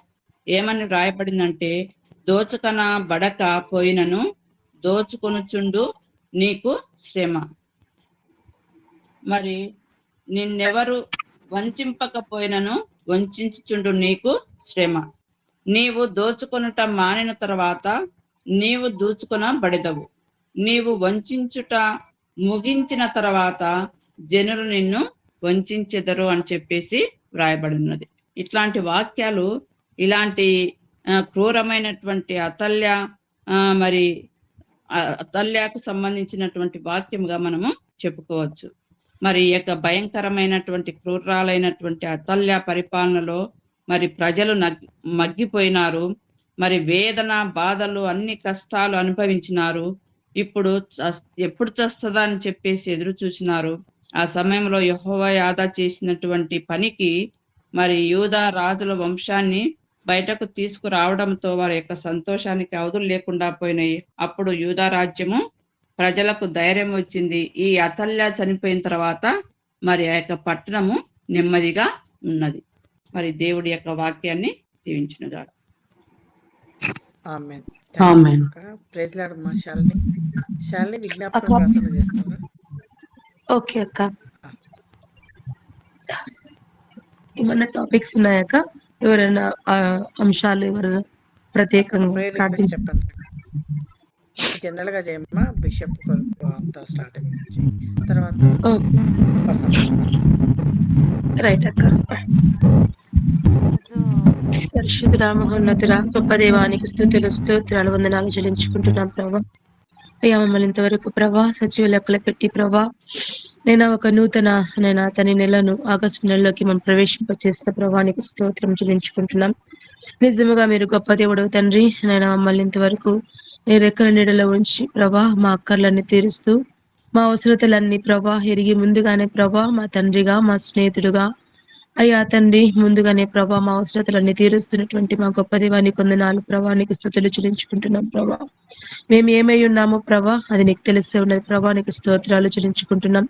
ఏమని రాయబడిందంటే, దోచుకన బడక పోయినను దోచుకొనుచుండు నీకు శ్రమ. మరి నిన్నెవరు వంచింపకపోయినను వంచుచుండు నీకు శ్రమ. నీవు దోచుకొనుట మానిన తర్వాత నీవు దోచుకొనబడెదవు. నీవు వంచుట ముగించిన తర్వాత జనులు నిన్ను వంచెదరు అని చెప్పేసి వ్రాయబడి ఉన్నది. ఇట్లాంటి వాక్యాలు, ఇలాంటి క్రూరమైనటువంటి మరి అతల్యకు సంబంధించినటువంటి వాక్యముగా మనము చెప్పుకోవచ్చు. మరి ఈ యొక్క భయంకరమైనటువంటి క్రూరాలైనటువంటి అతల్య పరిపాలనలో మరి ప్రజలు మగ్గిపోయినారు. మరి వేదన, బాధలు, అన్ని కష్టాలు అనుభవించినారు. ఎప్పుడు చస్తుందా అని చెప్పేసి ఎదురు చూసినారు. ఆ సమయంలో యెహోయాద చేసినటువంటి పనికి మరి యూదా రాజుల వంశాన్ని బయటకు తీసుకురావడంతో వారి యొక్క సంతోషానికి అవధులు లేకుండా పోయినాయి. అప్పుడు యూదా రాజ్యము ప్రజలకు ధైర్యం వచ్చింది. ఈ అతల్య చనిపోయిన తర్వాత మరి ఆ యొక్క పట్టణము నెమ్మదిగా ఉన్నది. మరి దేవుడి యొక్క వాక్యాన్ని దీవించునుగాక. ఆమేన్. Thank you amen. అక్క. ప్రైజ్ లార్డ్ మా శాలిని. శాలిని విజ్ఞాపన అక్క ప్రార్థన చేస్తావా? ఓకే అక్క. ఏమన్నా టాపిక్స్ ఉన్నాయక్క? ఎవరైనా అంశాలు ఎవరైనా అక్క ప్రత్యేకంగా ప్రేయర్ రిక్వెస్ట్ చెప్పండి. జనరల్ గా చేయమ్మా, బిషప్ కొరకు అంతా స్టార్టింగ్ నుంచి, తర్వాత పర్సనల్ రైట్ అక్క. పరిశుద్ధుడా మహోన్నతుడా గొప్ప దేవానికి స్తుతులు స్తోత్రాలు వందనాలు చెల్లించుకుంటున్నాం ప్రభా. అయ్యా మమ్మల్ని ఇంతవరకు ప్రభా సజీవ లెక్కలు పెట్టి ప్రభా నేను ఒక నూతన నేను అతని నెలను ఆగస్టు నెలలోకి మనం ప్రవేశింపచేసిన ప్రభానికి స్తోత్రం చెల్లించుకుంటున్నాం. నిజముగా మీరు గొప్ప దేవుడు తండ్రి. నేను మమ్మల్ని ఇంతవరకు నీ రెక్కల నీడలో ఉంచి ప్రభా మా అక్కర్లన్నీ తీరుస్తూ మా అవసరతలన్నీ ప్రభా ఎరిగి ముందుగానే ప్రభా మా తండ్రిగా మా స్నేహితుడుగా అయ్యా తండ్రి ముందుగానే ప్రభా మా అవసరతలన్నీ తీరుస్తున్నటువంటి మా గొప్ప దేవానికి వందనాలు ప్రభానికి స్తుతులు చెల్లించుకుంటున్నాం ప్రభా. మేము ఏమై ఉన్నామో ప్రభా అది నీకు తెలిసే ఉన్నది ప్రభా. నీకు స్తోత్రాలు చెల్లించుకుంటున్నాం.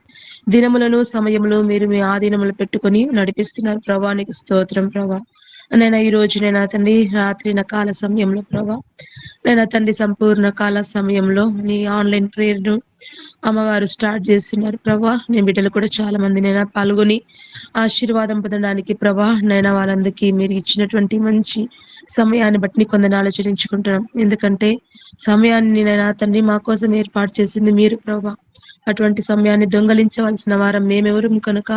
దినములను సమయములు మీరు మీ ఆధీనములు పెట్టుకొని నడిపిస్తున్నారు ప్రభా. నీకు స్తోత్రం ప్రభా. నేను ఈ రోజు నేను తండ్రి రాత్రి నా కాల సమయంలో ప్రభా నేను తండ్రి సంపూర్ణ కాల సమయంలో నీ ఆన్లైన్ ప్రేయర్ను అమ్మగారు స్టార్ట్ చేస్తున్నారు ప్రభా. నేను బిడ్డలు కూడా చాలా మంది నేను పాల్గొని ఆశీర్వాదం పొందడానికి ప్రభా నైనా వాళ్ళందరికీ మీరు ఇచ్చినటువంటి మంచి సమయాన్ని బట్టి నీకు వందనాలు చెల్లించుకుంటున్నాం. ఎందుకంటే సమయాన్ని నైనా తండ్రి మా కోసం ఏర్పాటు చేసింది మీరు ప్రభా. అటువంటి సమయాన్ని దొంగలించవలసిన వారం మేమెవరు కనుక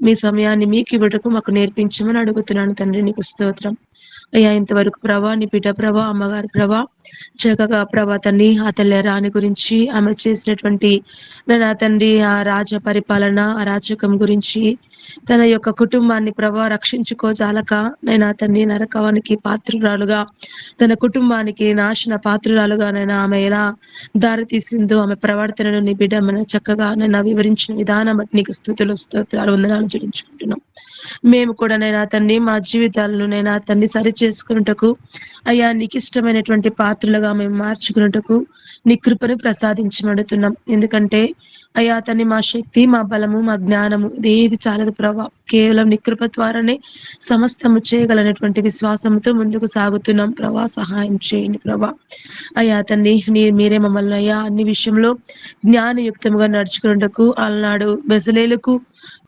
మీ సమయాన్ని మీకు ఇవ్వటకు మాకు నేర్పించమని అడుగుతున్నాను తండ్రి. నీకు స్తోత్రం అయ్యా. ఇంతవరకు ప్రభా నీ బిడ్డ ప్రభా అమ్మగారు ప్రభా చక్కగా ప్రభా తండ్రి ఆ తల్లి రాణి గురించి ఆమె చేసినటువంటి నా తండ్రి ఆ రాజ పరిపాలన అరాచకం గురించి తన యొక్క కుటుంబాన్ని ప్రభా రక్షించుకోజాలక నేను తండ్రి నరకానికి పాత్రురాలుగా తన కుటుంబానికి నాశన పాత్రురాలుగా నేను ఆమె ఎలా దారి తీసిందో ఆమె ప్రవర్తనను నీ బిడ్డ మన చక్కగా నేను వివరించిన విధానం బట్టి నీకు స్తుతులు స్తోత్రాలు వందనాలు చెల్లించుకుంటున్నాం. మేము కూడా నేను తండ్రి మా జీవితాలను నేను తండ్రి సరి చేసుకున్నటకు అయ్యా నీకు ఇష్టమైనటువంటి పాత్రలుగా మేము మార్చుకున్నటకు నీ కృపను ప్రసాదించమడుతున్నాం. ఎందుకంటే అయ్యా తండ్రి మా శక్తి మా బలము మా జ్ఞానము ఇదేది చాలదు ప్రభా. కేవలం నీ కృప ద్వారానే సమస్తము చేయగలనటువంటి విశ్వాసంతో ముందుకు సాగుతున్నాం ప్రభా. సహాయం చేయండి ప్రభా. అయ్యా తండ్రి మీరే మమ్మల్ని అయ్యా అన్ని విషయంలో జ్ఞానయుక్తంగా నడుచుకున్నటకు అలనాడు బెసలేలకు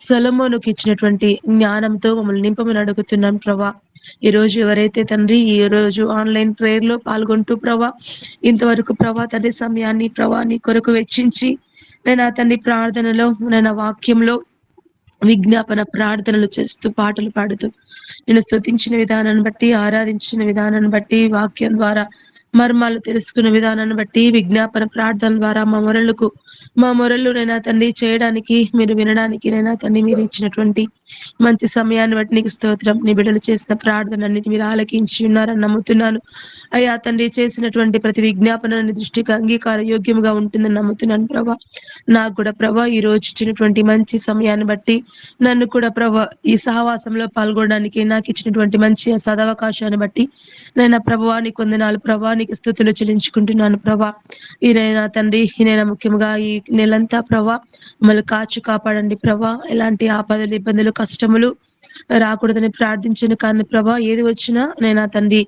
సొలొమోనుకు ఇచ్చినటువంటి జ్ఞానంతో మమ్మల్ని నింపమని అడుగుతున్నాను ప్రభా. ఈ రోజు ఎవరైతే తండ్రి ఈ రోజు ఆన్లైన్ ప్రేయర్ లో పాల్గొంటూ ప్రభా ఇంతవరకు ప్రభా తండ్రి సమయాన్ని ప్రభా నీ కొరకు వెచ్చించి నేను తండ్రి ప్రార్థనలో నేను వాక్యంలో విజ్ఞాపన ప్రార్థనలు చేస్తూ పాటలు పాడుతూ నేను స్తుతించిన విధానాన్ని బట్టి ఆరాధించిన విధానాన్ని బట్టి వాక్యం ద్వారా మర్మాలు తెలుసుకున్న విధానాన్ని బట్టి విజ్ఞాపన ప్రార్థన ద్వారా మా మొరలు నైనా తండ్రి చేయడానికి మీరు వినడానికి నైనా తండ్రి మీరు ఇచ్చినటువంటి మంచి సమయాన్ని బట్టి నీకు స్తోత్రం. నీ బిడ్డలు చేసిన ప్రార్థన అన్నిటి మీరు ఆలకించి ఉన్నారని నమ్ముతున్నాను అయ్యా తండ్రి. చేసినటువంటి ప్రతి విజ్ఞాపన దృష్టికి అంగీకార యోగ్యంగా ఉంటుందని నమ్ముతున్నాను ప్రభా. నాకు కూడా ప్రభా ఈ రోజు ఇచ్చినటువంటి మంచి సమయాన్ని బట్టి నన్ను కూడా ప్రభా ఈ సహవాసంలో పాల్గొనడానికి నాకు ఇచ్చినటువంటి మంచి సదవకాశాన్ని బట్టి నేను ప్రభా నీకు వందనాలు ప్రభా. నీకు స్తుతులు చెల్లించుకుంటున్నాను ప్రభా. ఈయన తండ్రి ఈయన ముఖ్యంగా ఈ నెలంతా ప్రభా మమ్మల్ని కాపాడండి ప్రభా. ఎలాంటి ఆపదలు ఇబ్బందులు కష్టములు రాకూడదని ప్రార్థించను కానీ ప్రభా ఏది వచ్చినా నైనా తండ్రి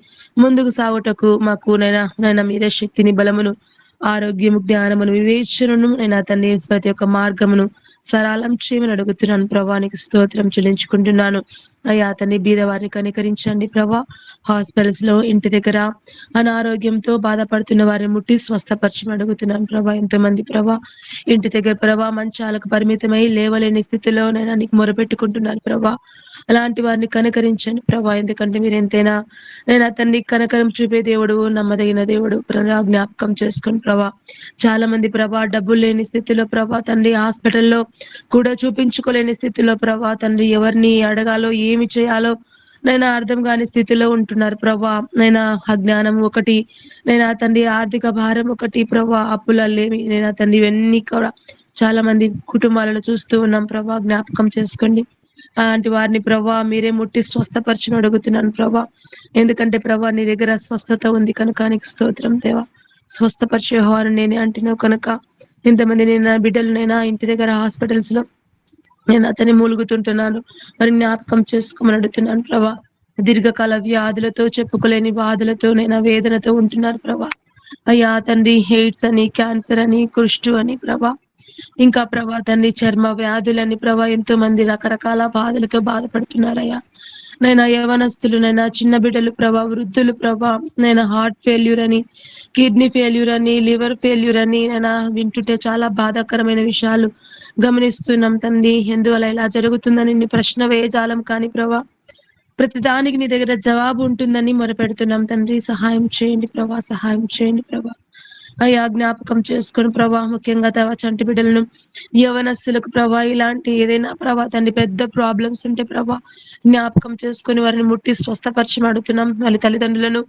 ముందుకు సాగుటకు మాకు నైనా మీరే శక్తిని బలమును ఆరోగ్యము జ్ఞానమును వివేచనను నైనా తండ్రి ప్రతి ఒక్క మార్గమును సరళం చేయమని అడుగుతున్నాను ప్రభా. నీకు స్తోత్రం చెల్లించుకుంటున్నాను అయ్యా తండ్రి. బీదవారిని కనికరించండి ప్రభా. హాస్పిటల్స్ లో ఇంటి దగ్గర అనారోగ్యంతో బాధపడుతున్న వారిని ముట్టి స్వస్థపరచమని అడుగుతున్నాను ప్రభా. ఎంతో మంది ప్రభా ఇంటి దగ్గర ప్రభా మంచాలకు పరిమితమై లేవలేని స్థితిలో నైనా నీకు మొరపెట్టుకుంటున్నాను ప్రభా. అలాంటి వారిని కనికరించండి ప్రభా. ఎందుకంటే మీరు ఎంతైనా నేను తండ్రి కనకరం చూపే దేవుడు నమ్మదగిన దేవుడు జ్ఞాపకం చేసుకుని ప్రభా. చాలా మంది ప్రభా డబ్బులు లేని స్థితిలో ప్రభా తండ్రి హాస్పిటల్లో కూడా చూపించుకోలేని స్థితిలో ప్రభా తండ్రి ఎవరిని అడగాలో ఏమి చేయాలో నైనా అర్థం కాని స్థితిలో ఉంటున్నారు ప్రభా. నైనా అజ్ఞానం ఒకటి నైనా తండ్రి ఆర్థిక భారం ఒకటి ప్రభా అప్పులలేమి నైనా తండ్రి ఇవన్నీ కూడా చాలా మంది కుటుంబాలను చూస్తూ ఉన్నాం ప్రభా. జ్ఞాపకం చేసుకోండి అలాంటి వారిని ప్రభా మీరే ముట్టి స్వస్థపరచని అడుగుతున్నాను ప్రభా. ఎందుకంటే ప్రభా నీ దగ్గర స్వస్థత ఉంది కనుక నీకు స్తోత్రం దేవా. స్వస్థపరిచే వారు నేనే అంటున్నావు కనుక ఇంతమంది నేను బిడ్డలనైనా ఇంటి దగ్గర హాస్పిటల్స్ లో నేను అతన్ని మూలుగుతుంటున్నాను మరి జ్ఞాపకం చేసుకోమని అడుగుతున్నాను ప్రభా. దీర్ఘకాల వ్యాధులతో, చెప్పుకోలేని బాధలతో నైనా వేదనతో ఉంటున్నారు ప్రభా. అయ్యా తండ్రి, ఎయిడ్స్ అని, క్యాన్సర్ అని, కుష్టు అని ప్రభా, ఇంకా ప్రభా తండ్రి చర్మ వ్యాధులని ప్రభా, ఎంతో మంది రకరకాల బాధలతో బాధపడుతున్నారయ్యా. నైనా యవనస్తులు, నైనా చిన్న బిడ్డలు ప్రభా, వృద్ధులు ప్రభా, నైనా హార్ట్ ఫెయిల్యూర్ అని, కిడ్నీ ఫెయిల్యూర్ అని, లివర్ ఫెయిల్యూర్ అని నైనా వింటుంటే చాలా బాధాకరమైన విషయాలు గమనిస్తున్నాం తండ్రి. ఎందువల్ల ఇలా జరుగుతుందని నీ ప్రశ్న వేయజాలం కానీ ప్రభా, ప్రతిదానికి నీ దగ్గర జవాబు ఉంటుందని మొరపెడుతున్నాం తండ్రి. సహాయం చేయండి ప్రభా, సహాయం చేయండి ప్రభా. అయ్యా జ్ఞాపకం చేసుకుని ప్రభా, ముఖ్యంగా తవ చంటి బిడ్డలను, యవనస్తులకు ప్రభా, ఇలాంటి ఏదైనా ప్రభా తండ్రి పెద్ద ప్రాబ్లమ్స్ ఉంటే ప్రభా జ్ఞాపకం చేసుకుని వారిని ముట్టి స్వస్థపరిచి అడుగుతున్నాం. వాళ్ళ తల్లిదండ్రులను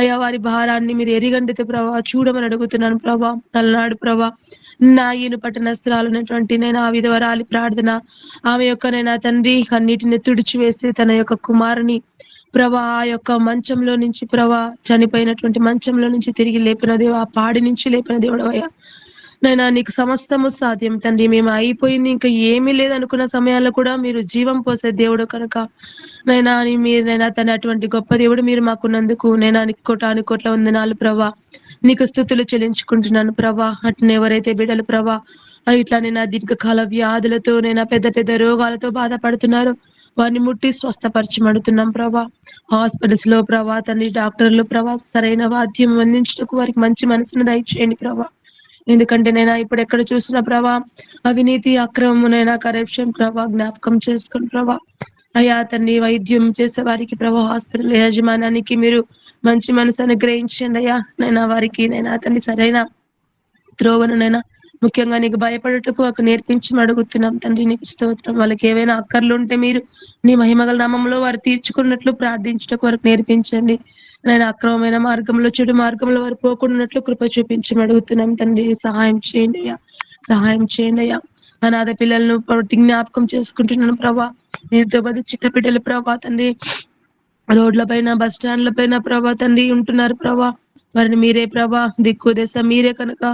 అయ్యా వారి భారాన్ని మీరు ఎరిగండితే ప్రభా చూడమని అడుగుతున్నాను ప్రభా. అలనాడు ప్రభా నా ఈను పట్టణస్థురాలైనటువంటి నేను ఆ విధవరాలి ప్రార్థన, ఆమె యొక్క నైనా తండ్రి కన్నీటిని తుడిచివేసి తన యొక్క కుమారుని ప్రభా ఆ యొక్క మంచంలో నుంచి ప్రభా, చనిపోయినటువంటి మంచంలో నుంచి తిరిగి లేపిన దేవ, ఆ పాడి నుంచి లేపిన దేవుడు అయ్యా. నైనా నీకు సమస్తము సాధ్యం తండ్రి. మేము అయిపోయింది ఇంకా ఏమీ లేదనుకున్న సమయాల్లో కూడా మీరు జీవం పోసే దేవుడు కనుక నైనా మీరైనా తన అటువంటి గొప్ప దేవుడు మీరు మాకున్నందుకు నైనా కోటాను కోట్ల వందనాలు ప్రభా. నీకు స్తుతులు చెల్లించుకుంటున్నాను ప్రభా. అట్నే ఎవరైతే బిడ్డలు ప్రభా ఇట్లా నేను దీర్ఘకాల వ్యాధులతో, నేను పెద్ద పెద్ద రోగాలతో బాధపడుతున్నారో వారిని ముట్టి స్వస్థపరచమడుతున్నాం ప్రభా. హాస్పిటల్స్ లో ప్రభా తండ్రి డాక్టర్లు ప్రభా సరైన వాద్యం అందించడానికి వారికి మంచి మనసును దయచేయండి ప్రభా. ఎందుకంటే నేను ఇప్పుడు ఎక్కడ చూసిన ప్రభా అవినీతి, అక్రమమునైనా కరప్షన్ ప్రభా జ్ఞాపకం చేసుకుని ప్రభా. అయ్యా తండ్రి వైద్యం చేసే వారికి ప్రభా, హాస్పిటల్ యాజమాన్యానికి మీరు మంచి మనసు అనుగ్రహించండి అయ్యా. నైనా వారికి నైనా తండ్రి సరైన త్రోవనైనా ముఖ్యంగా నీకు భయపడటకు ఒక నేర్పించి అడుగుతున్నాం తండ్రి. నీకు స్తోత్రం. వాళ్ళకి ఏవైనా అక్కర్లు ఉంటే మీరు నీ మహిమగల నామంలో వారు తీర్చుకున్నట్లు ప్రార్థించటకు వారికి నేర్పించండి. నేను అక్రమమైన మార్గంలో, చెడు మార్గంలో వారు పోకుండాట్లు కృప చూపించి అడుగుతున్నాం తండ్రి. సహాయం చేయండి అయ్యా, సహాయం చేయండి అయ్యా. అనాథ పిల్లలను జ్ఞాపకం చేసుకుంటున్నాను ప్రభా. ఎంతో మంది చిన్న బిడ్డలు ప్రభా తండ్రి రోడ్ల పైన, బస్ స్టాండ్ల పైన ప్రభా తండ్రి ఉంటున్నారు ప్రభా. వారిని మీరే ప్రభా దిక్కు దశ మీరే కనుక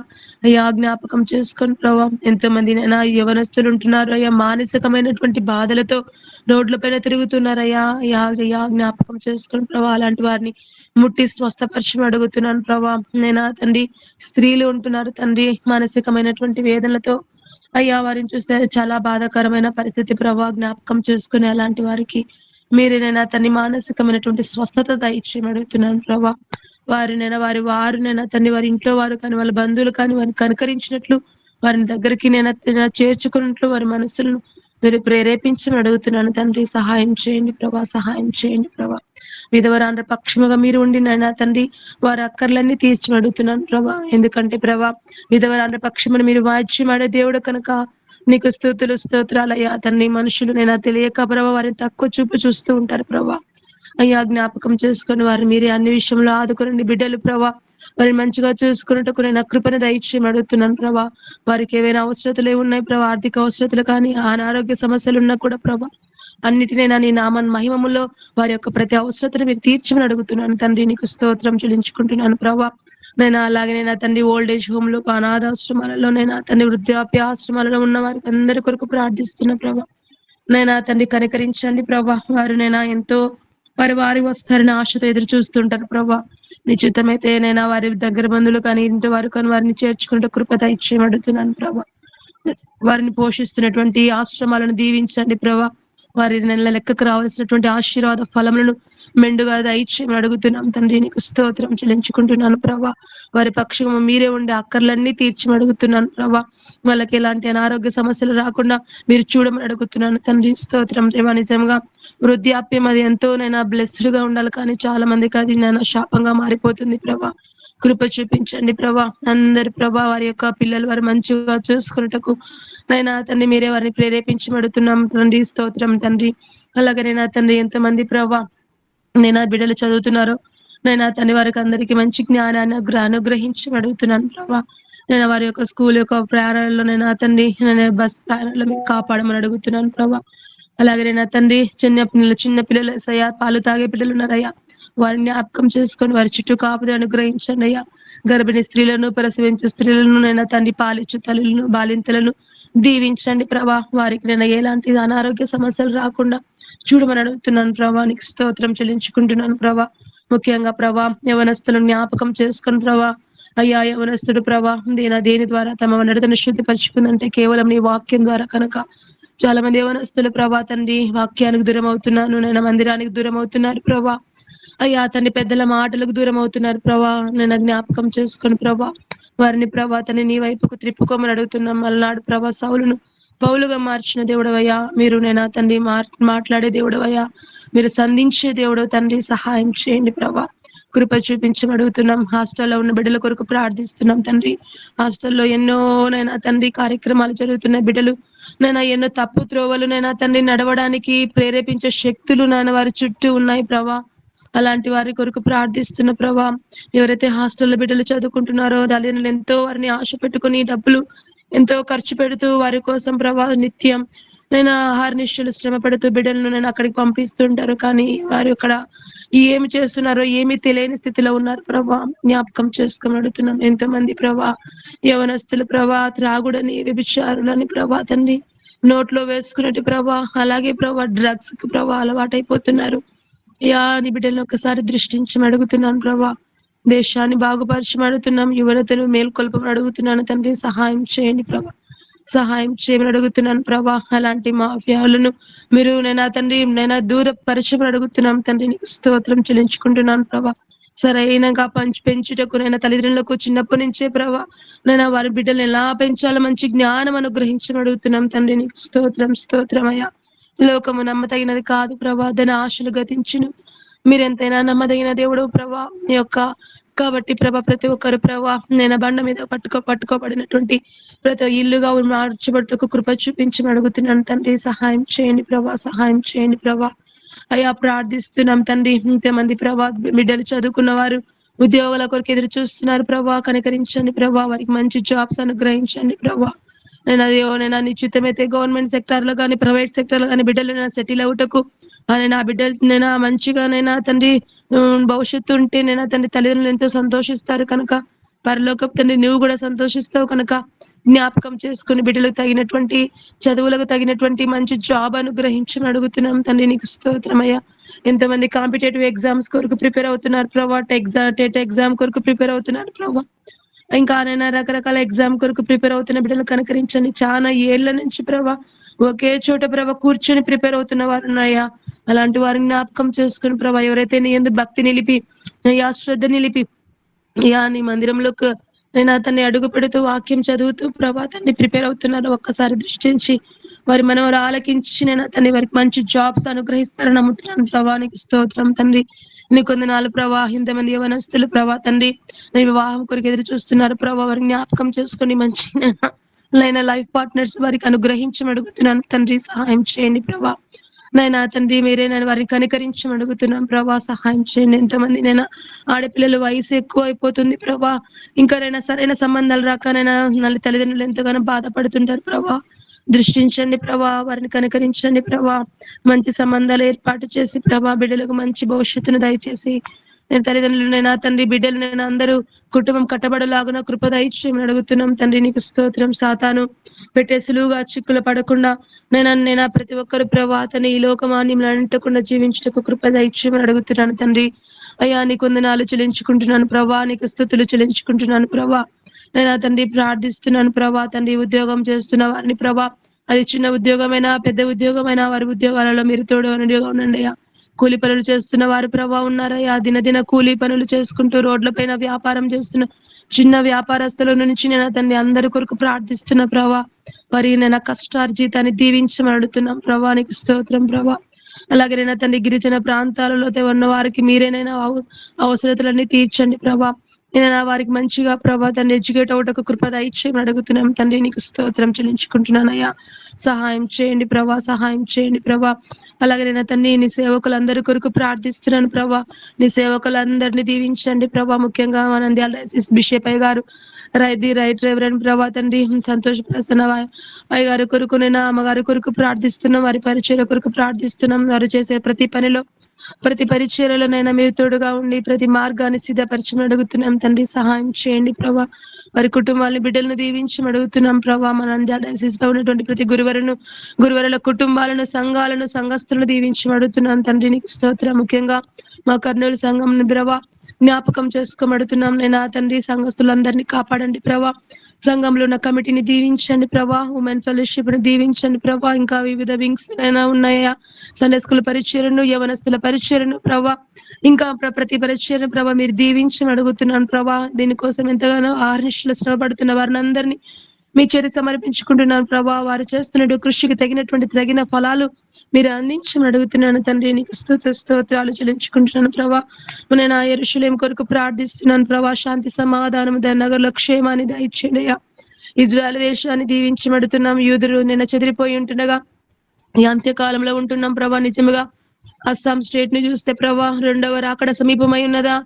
అయ్యా జ్ఞాపకం చేసుకొని ప్రభా. ఎంతో మంది నైనా యవనస్తులు ఉంటున్నారు అయ్యా, మానసికమైనటువంటి బాధలతో రోడ్ల పైన తిరుగుతున్నారయ్యా. అయ్యా జ్ఞాపకం చేసుకొని ప్రభా అలాంటి వారిని ముట్టి స్వస్థపరిచి అడుగుతున్నాను ప్రభా. నేనా తండ్రి స్త్రీలు ఉంటున్నారు తండ్రి మానసికమైనటువంటి వేదనలతో అయ్యా, వారిని చూస్తే చాలా బాధాకరమైన పరిస్థితి ప్రభా. జ్ఞాపకం చేసుకుని అలాంటి వారికి మీరేనైనా తన్ని మానసికమైనటువంటి స్వస్థత దయచేయమని అడుగుతున్నాను ప్రభా. వారినైనా వారినైనా తండ్రి వారి ఇంట్లో వారు కానీ వాళ్ళ బంధువులు కానీ వారిని కనుకరించినట్లు, వారిని దగ్గరికి నేను చేర్చుకున్నట్లు వారి మనసులను మీరు ప్రేరేపించమని అడుగుతున్నాను తండ్రి. సహాయం చేయండి ప్రభా, సహాయం చేయండి ప్రభా. విధవరాండ్ర పక్షముగా మీరు ఉండి నైనా తండ్రి వారి అక్కర్లన్నీ తీర్చమని అడుగుతున్నాను ప్రభా. ఎందుకంటే ప్రభా విధవరాండ్ర పక్షమును మీరు వాద్యమాడే దేవుడు కనుక నీకు స్తుతులు స్తోత్రాలయ్యా తండ్రి. మనుషులు నేను తెలియక ప్రభా వారిని తక్కువ చూపు చూస్తూ ఉంటారు ప్రభా. అయ్యా జ్ఞాపకం చేసుకుని వారిని మీరే అన్ని విషయంలో ఆదుకునండి. బిడ్డలు ప్రభా వారిని మంచిగా చూసుకున్నట్టుకు నేను కృపను దయచేయమని అడుగుతున్నాను ప్రభా. వారికి ఏవైనా అవసరతలు ఏమున్నాయి ప్రభా, ఆర్థిక అవసరతలు కానీ అనారోగ్య సమస్యలు ఉన్నా కూడా ప్రభా అన్నిటినైనా నీ నామన్ మహిమములో వారి యొక్క ప్రతి అవసరతను మీరు తీర్చమని అడుగుతున్నాను తండ్రి. నీకు స్తోత్రం చెల్లించుకుంటున్నాను ప్రభా. నేను అలాగే నేను తండ్రి ఓల్డ్ ఏజ్ హోమ్ లో, అనాథాశ్రమాలలో, నేను తండ్రి వృద్ధాప్య ఆశ్రమాలలో ఉన్న వారికి అందరి కొరకు ప్రార్థిస్తున్నా ప్రభా. నేను తండ్రి కనికరించండి ప్రభా. వారు నేను ఎంతో వారి వస్తారని ఆశతో ఎదురు చూస్తుంటారు ప్రభా. నిశ్చితమైతే నేను వారి దగ్గర బంధువులు కానీ ఇంటి వారు కానీ వారిని చేర్చుకుంటే కృప ఇచ్చేయమడుతున్నాను ప్రభా. వారిని పోషిస్తున్నటువంటి ఆశ్రమాలను దీవించండి ప్రభా. వారి నెల లెక్కకు రావాల్సినటువంటి ఆశీర్వాద ఫలములను మెండుగా దయచేయమని అడుగుతున్నాం తండ్రి. నీకు స్తోత్రం చెల్లించుకుంటున్నాను ప్రభా. వారి పక్షము మీరే ఉండే అక్కర్లన్నీ తీర్చమని అడుగుతున్నాను ప్రభా. వాళ్ళకి ఎలాంటి అనారోగ్య సమస్యలు రాకుండా మీరు చూడమని అడుగుతున్నాను తండ్రి. స్తోత్రం దేవా. నిజంగా వృద్ధాప్యం అది ఎంతో నైనా బ్లెస్డ్ గా ఉండాలి, కానీ చాలా మందికి అది నైనా శాపంగా మారిపోతుంది ప్రభా. కృప చూపించండి ప్రభా. అందరి ప్రభా వారి యొక్క పిల్లలు వారు మంచిగా చూసుకున్నటకు నైనా తండ్రి మీరే వారిని ప్రేరేపించబడుతున్నాం తండ్రి. స్తోత్రం తండ్రి. అలాగే నైనా తండ్రి ఎంతమంది ప్రభా నైనా బిడ్డలు చదువుతున్నారు నైనా తండ్రి వారికి అందరికీ మంచి జ్ఞానాన్ని అనుగ్రహించి అడుగుతున్నాను ప్రభా. నేను వారి యొక్క స్కూల్ యొక్క ప్రయాణాలలో నైనా తండ్రి బస్ ప్రయాణాల్లో మీరు కాపాడమని అడుగుతున్నాను ప్రభా. అలాగే నైనా తండ్రి చిన్న పిల్లలు సయ్యా పాలు తాగే పిల్లలు ఉన్నారయ్యా, వారిని జ్ఞాపకం చేసుకొని వారి చుట్టూ కాపుదల అనుగ్రహించండి అయ్యా. గర్భిణీ స్త్రీలను, ప్రసవించే స్త్రీలను నైనా తండ్రి పాలిచ్చు తల్లులను, బాలింతలను దీవించండి ప్రభా. వారికి నేను ఎలాంటి అనారోగ్య సమస్యలు రాకుండా చూడమని అడుగుతున్నాను ప్రభా. నీకు స్తోత్రం చెల్లించుకుంటున్నాను ప్రభా. ముఖ్యంగా ప్రభా యవనస్తులను జ్ఞాపకం చేసుకుని ప్రభా. అయ్యా యవనస్తుడు ప్రభా దేని ద్వారా తమ నడతను శుద్ధిపరుచుకుందంటే కేవలం నీ వాక్యం ద్వారా కనుక. చాలా మంది యవనస్తులు ప్రభా తండ్రి వాక్యానికి దూరం అవుతున్నాను, నేను మందిరానికి దూరం అవుతున్నారు ప్రభా. అయ్యా తండ్రి పెద్దల మాటలకు దూరం అవుతున్నారు ప్రభా. నేను జ్ఞాపకం చేసుకుని ప్రభా వారిని ప్రభా తండ్రి నీ వైపుకు త్రిప్పుకోమని అడుగుతున్నాం. మళ్ళాడు ప్రభా సౌలును పౌలుగా మార్చిన దేవుడవయ్యా. మీరు నేను తండ్రి మాట్లాడే దేవుడవయ్యా. మీరు సంధించే దేవుడు తండ్రి. సహాయం చేయండి ప్రభా. కృప చూపించమని అడుగుతున్నాం. హాస్టల్లో ఉన్న బిడ్డల కొరకు ప్రార్థిస్తున్నాం తండ్రి. హాస్టల్లో ఎన్నో నైనా తండ్రి కార్యక్రమాలు జరుగుతున్న బిడ్డలు నైనా ఎన్నో తప్పు త్రోవలు నైనా తండ్రి నడవడానికి ప్రేరేపించే శక్తులు నాయన వారి చుట్టూ ఉన్నాయి ప్రభా. అలాంటి వారి కొరకు ప్రార్థిస్తున్న ప్రభా. ఎవరైతే హాస్టల్లో బిడ్డలు చదువుకుంటున్నారో తల్లిదండ్రులు ఎంతో వారిని ఆశ పెట్టుకుని డబ్బులు ఎంతో ఖర్చు పెడుతూ వారి కోసం ప్రభా నిత్యం నేను ఆహార నిశ్చలు శ్రమ పడుతూ బిడ్డలను నేను అక్కడికి పంపిస్తుంటారు. కానీ వారు అక్కడ ఏమి చేస్తున్నారో ఏమీ తెలియని స్థితిలో ఉన్నారు ప్రభా. జ్ఞాపకం చేసుకుని అడుగుతున్నాం. ఎంతో మంది ప్రభా యవనస్తులు ప్రభా త్రాగుడని వ్యభిచారులని ప్రభా తండ్రి నోట్లో వేసుకున్నట్టు ప్రభా. అలాగే ప్రభా డ్రగ్స్ కు ప్రభా అలవాటైపోతున్నారు. యా నీ బిడ్డలను ఒకసారి దృష్టించమని అడుగుతున్నాను ప్రభా. దేశాన్ని బాగుపరచమని అడుగుతున్నాం. యువనతను మేల్కొల్పమని అడుగుతున్నాను తండ్రి. సహాయం చేయండి ప్రభా. సహాయం చేయమని అడుగుతున్నాను ప్రభా. అలాంటి మాఫియాలను మీరు నేను తండ్రి నేను దూరపరచమని అడుగుతున్నాం తండ్రి. నీకు స్తోత్రం చెల్లించుకుంటున్నాను ప్రభా. సరైనగా పెంచుటకు నేను తల్లిదండ్రులకు చిన్నప్పటి నుంచే ప్రభా నేను వారి బిడ్డలను ఎలా పెంచాలో మంచి జ్ఞానం అనుగ్రహించమని అడుగుతున్నాం తండ్రి. నీకు స్తోత్రం అయ్యా. లోకము నమ్మదగినది కాదు ప్రభా. దాని ఆశలు గతించును. మీరెంతైనా నమ్మదగిన దేవుడు ప్రభా. నీ యొక్క కాబట్టి ప్రభా ప్రతి ఒక్కరు ప్రభా నేను బండ మీద పట్టుకోబడినటువంటి ప్రతి ఇల్లుగా మార్చబట్టుకు కృప చూపించమని అడుగుతున్నాను తండ్రి. సహాయం చేయండి ప్రభా. సహాయం చేయండి ప్రభా. అయ్యా ప్రార్థిస్తున్నాం తండ్రి. ఇంతమంది ప్రభా బిడ్డలు చదువుకున్న వారు ఉద్యోగాల కొరకు ఎదురు చూస్తున్నారు ప్రభా. కనికరించండి ప్రభా. వారికి మంచి జాబ్స్ అనుగ్రహించండి ప్రభా. నేను నిశ్చితమైతే గవర్నమెంట్ సెక్టార్ లో కానీ ప్రైవేట్ సెక్టార్ లో కానీ బిడ్డలు సెటిల్ అవుటకు నా బిడ్డలు నేను మంచిగా తండ్రి భవిష్యత్తు ఉంటే తండ్రి తల్లిదండ్రులు ఎంతో సంతోషిస్తారు కనుక పరలోకపు తండ్రి నువ్వు కూడా సంతోషిస్తావు కనుక జ్ఞాపకం చేసుకుని బిడ్డలకు తగినటువంటి చదువులకు తగినటువంటి మంచి జాబ్ అనుగ్రహించమని అడుగుతున్నాం తండ్రి. నీకు స్తోత్రమయ్యా. ఎంతమంది కాంపిటేటివ్ ఎగ్జామ్స్ కొరకు ప్రిపేర్ అవుతున్నారు ప్రభా. టెట్ ఎగ్జామ్ కొరకు ప్రిపేర్ అవుతున్నారు ప్రభా. ఇంకా రకరకాల ఎగ్జామ్ కొరకు ప్రిపేర్ అవుతున్న బిడ్డలు కనుకరించండి. చాలా ఏళ్ల నుంచి ప్రభా ఒకే చోట ప్రభా కూర్చొని ప్రిపేర్ అవుతున్న వారు ఉన్నాయా. అలాంటి వారిని జ్ఞాపకం చేసుకుని ప్రభా ఎవరైతే నీ యందు భక్తి నిలిపి యా శ్రద్ధ నిలిపి యా నీ మందిరంలోకి నేను అతన్ని అడుగు పెడుతూ వాక్యం చదువుతూ ప్రభా అతన్ని ప్రిపేర్ అవుతున్నారో ఒక్కసారి దృష్టించి వారి మనవరు ఆలకించి నేను అతన్ని వారికి మంచి జాబ్స్ అనుగ్రహిస్తారని నమ్ముతున్నాను ప్రభా. నీకు స్తోత్రం తండ్రి. నీ కొందనాలు ప్రభా. ఇంతమంది యవనస్తులు ప్రభా తండ్రి నీ వివాహం కొరకు ఎదురు చూస్తున్నారు ప్రభా. వారిని జ్ఞాపకం చేసుకుని మంచి లైఫ్ పార్ట్నర్స్ వారికి అనుగ్రహించమని అడుగుతున్నాను తండ్రి. సహాయం చేయండి ప్రభా. నైనా తండ్రి మీరే నేను వారిని కనికరించమని అడుగుతున్నాం ప్రభా. సహాయం చేయండి. ఎంతమంది నైనా ఆడపిల్లల వయసు ఎక్కువ అయిపోతుంది ప్రభా. ఇంకా సరైన సంబంధాలు రాకనైనా తల్లిదండ్రులు ఎంతగానో బాధపడుతుంటారు ప్రభా. దృష్టించండి ప్రభా. వారిని కనికరించండి ప్రభా. మంచి సంబంధాలు ఏర్పాటు చేసి ప్రభా బిడ్డలకు మంచి భవిష్యత్తును దయచేసి నేను తల్లిదండ్రులు తండ్రి బిడ్డలు అందరూ కుటుంబం కట్టబడలాగున కృప దయచేయమని అడుగుతున్నాం తండ్రి. నీకు స్తోత్రం. సాతాను పెట్టే సులువుగా చిక్కులు పడకుండా నేను ప్రతి ఒక్కరు ప్రభా తన ఈ లోకమాన్యం అంటకుండా జీవించటకు కృప దయచేయమని అడుగుతున్నాను తండ్రి. అయ్యా నీకు వందనాలు చెల్లించుకుంటున్నాను ప్రభా. నీకు స్తుతులు చెల్లించుకుంటున్నాను ప్రభా. నేను తండ్రి ప్రార్థిస్తున్నాను ప్రభా తండ్రి. ఉద్యోగం చేస్తున్న వారిని ప్రభా అది చిన్న ఉద్యోగమైనా పెద్ద ఉద్యోగమైనా వారి ఉద్యోగాలలో మీరు తోడు ఉండండి అయ్యా. కూలి పనులు చేస్తున్న వారి ప్రభా ఉన్నారయ్యా. దినదిన కూలి పనులు చేసుకుంటూ రోడ్ల పైన వ్యాపారం చేస్తున్న చిన్న వ్యాపారస్తుల నుంచి నేను తండ్రి అందరి కొరకు ప్రార్థిస్తున్న ప్రభా. వారి నేను కష్టార్జితాన్ని దీవించమని అడుగుతున్నాం ప్రభా. నీకు స్తోత్రం ప్రభా. అలాగే నేను తండ్రి గిరిజన ప్రాంతాలలో ఉన్న వారికి మీరేనైనా అవసరతలన్నీ తీర్చండి ప్రభా. నేను వారికి మంచిగా ప్రభా తండ్రి ఎడ్యుకేట్ అవటకు కృప దయచేయమని అడుగుతున్నాం తండ్రి. నీకు స్తోత్రం చెల్లించుకుంటున్నానయ్యా. సహాయం చేయండి ప్రభా. సహాయం చేయండి ప్రభా. అలాగే నేను తండ్రి నీ సేవకులందరి కొరకు ప్రార్థిస్తున్నాను ప్రభా. నీ సేవకులందరినీ దీవించండి ప్రభా. ముఖ్యంగా నంద్యాల డయాసిస్ బిషప్ అయ్య గారు రైట్ రెవరెండ్ ప్రభా తండ్రి సంతోష ప్రసన్న అయ్య గారి కొరకు నేను అమ్మగారి కొరకు ప్రార్థిస్తున్నాం. వారి పరిచయ కొరకు ప్రార్థిస్తున్నాం. వారు చేసే ప్రతి పనిలో ప్రతి పరిచర్యలోనైనా మీరు తోడుగా ఉండి ప్రతి మార్గాన్ని సిద్ధపరచమని అడుగుతున్నాం తండ్రి. సహాయం చేయండి ప్రభా. వారి కుటుంబాలని బిడ్డలను దీవించమని అడుగుతున్నాం ప్రభా. మన డయాసిస్ లో ఉన్నటువంటి ప్రతి గురువరుల కుటుంబాలను, సంఘాలను, సంఘస్థులను దీవించమని అడుగుతున్నాం తండ్రి. నీకు స్తోత్రం. ముఖ్యంగా మా కర్నూలు సంఘం ప్రభా జ్ఞాపకం చేసుకోమడుతున్నాం నేను తండ్రి. సంఘస్థులందరినీ కాపాడండి ప్రభా. సంఘంలో ఉన్న కమిటీని దీవించండి ప్రభా. ఉమెన్ ఫెలోషిప్ ని దీవించండి ప్రభా. ఇంకా వివిధ వింగ్స్ అయినా ఉన్నాయా, సండే స్కూల్ పరిచర్యను, యవనస్తుల పరిచర్యను ప్రభా, ఇంకా ప్రతి పరిచర్యను ప్రభా మీరు దీవించని అడుగుతున్నాను ప్రభా. దీనికోసం ఎంతగానో ఆహర్నిశలు శ్రమపడుతున్న వారిని అందరినీ మీ చేతి సమర్పించుకుంటున్నాను ప్రభా. వారు చేస్తున్న కృషికి తగిన ఫలాలు మీరు అందించమని అడుగుతున్నాను తండ్రి. నీకు స్తోత్రాలు చెల్లించుకుంటున్నాను ప్రభా. నేను ఆ యెరూషలేం కొరకు ప్రార్థిస్తున్నాను ప్రభా. శాంతి సమాధానం నగరంలో క్షేమాన్ని దయచేయండి అయ్యా. ఇజ్రాయెల్ దేశాన్ని దీవించబడుతున్నాం. యూదులు నిన్న చెదిరిపోయి ఉంటుండగా ఈ అంత్యకాలంలో ఉంటున్నాం ప్రభా. నిజముగా అస్సాం స్టేట్ ని చూస్తే ప్రభా రెండవ రాకడ సమీపమై ఉన్నదా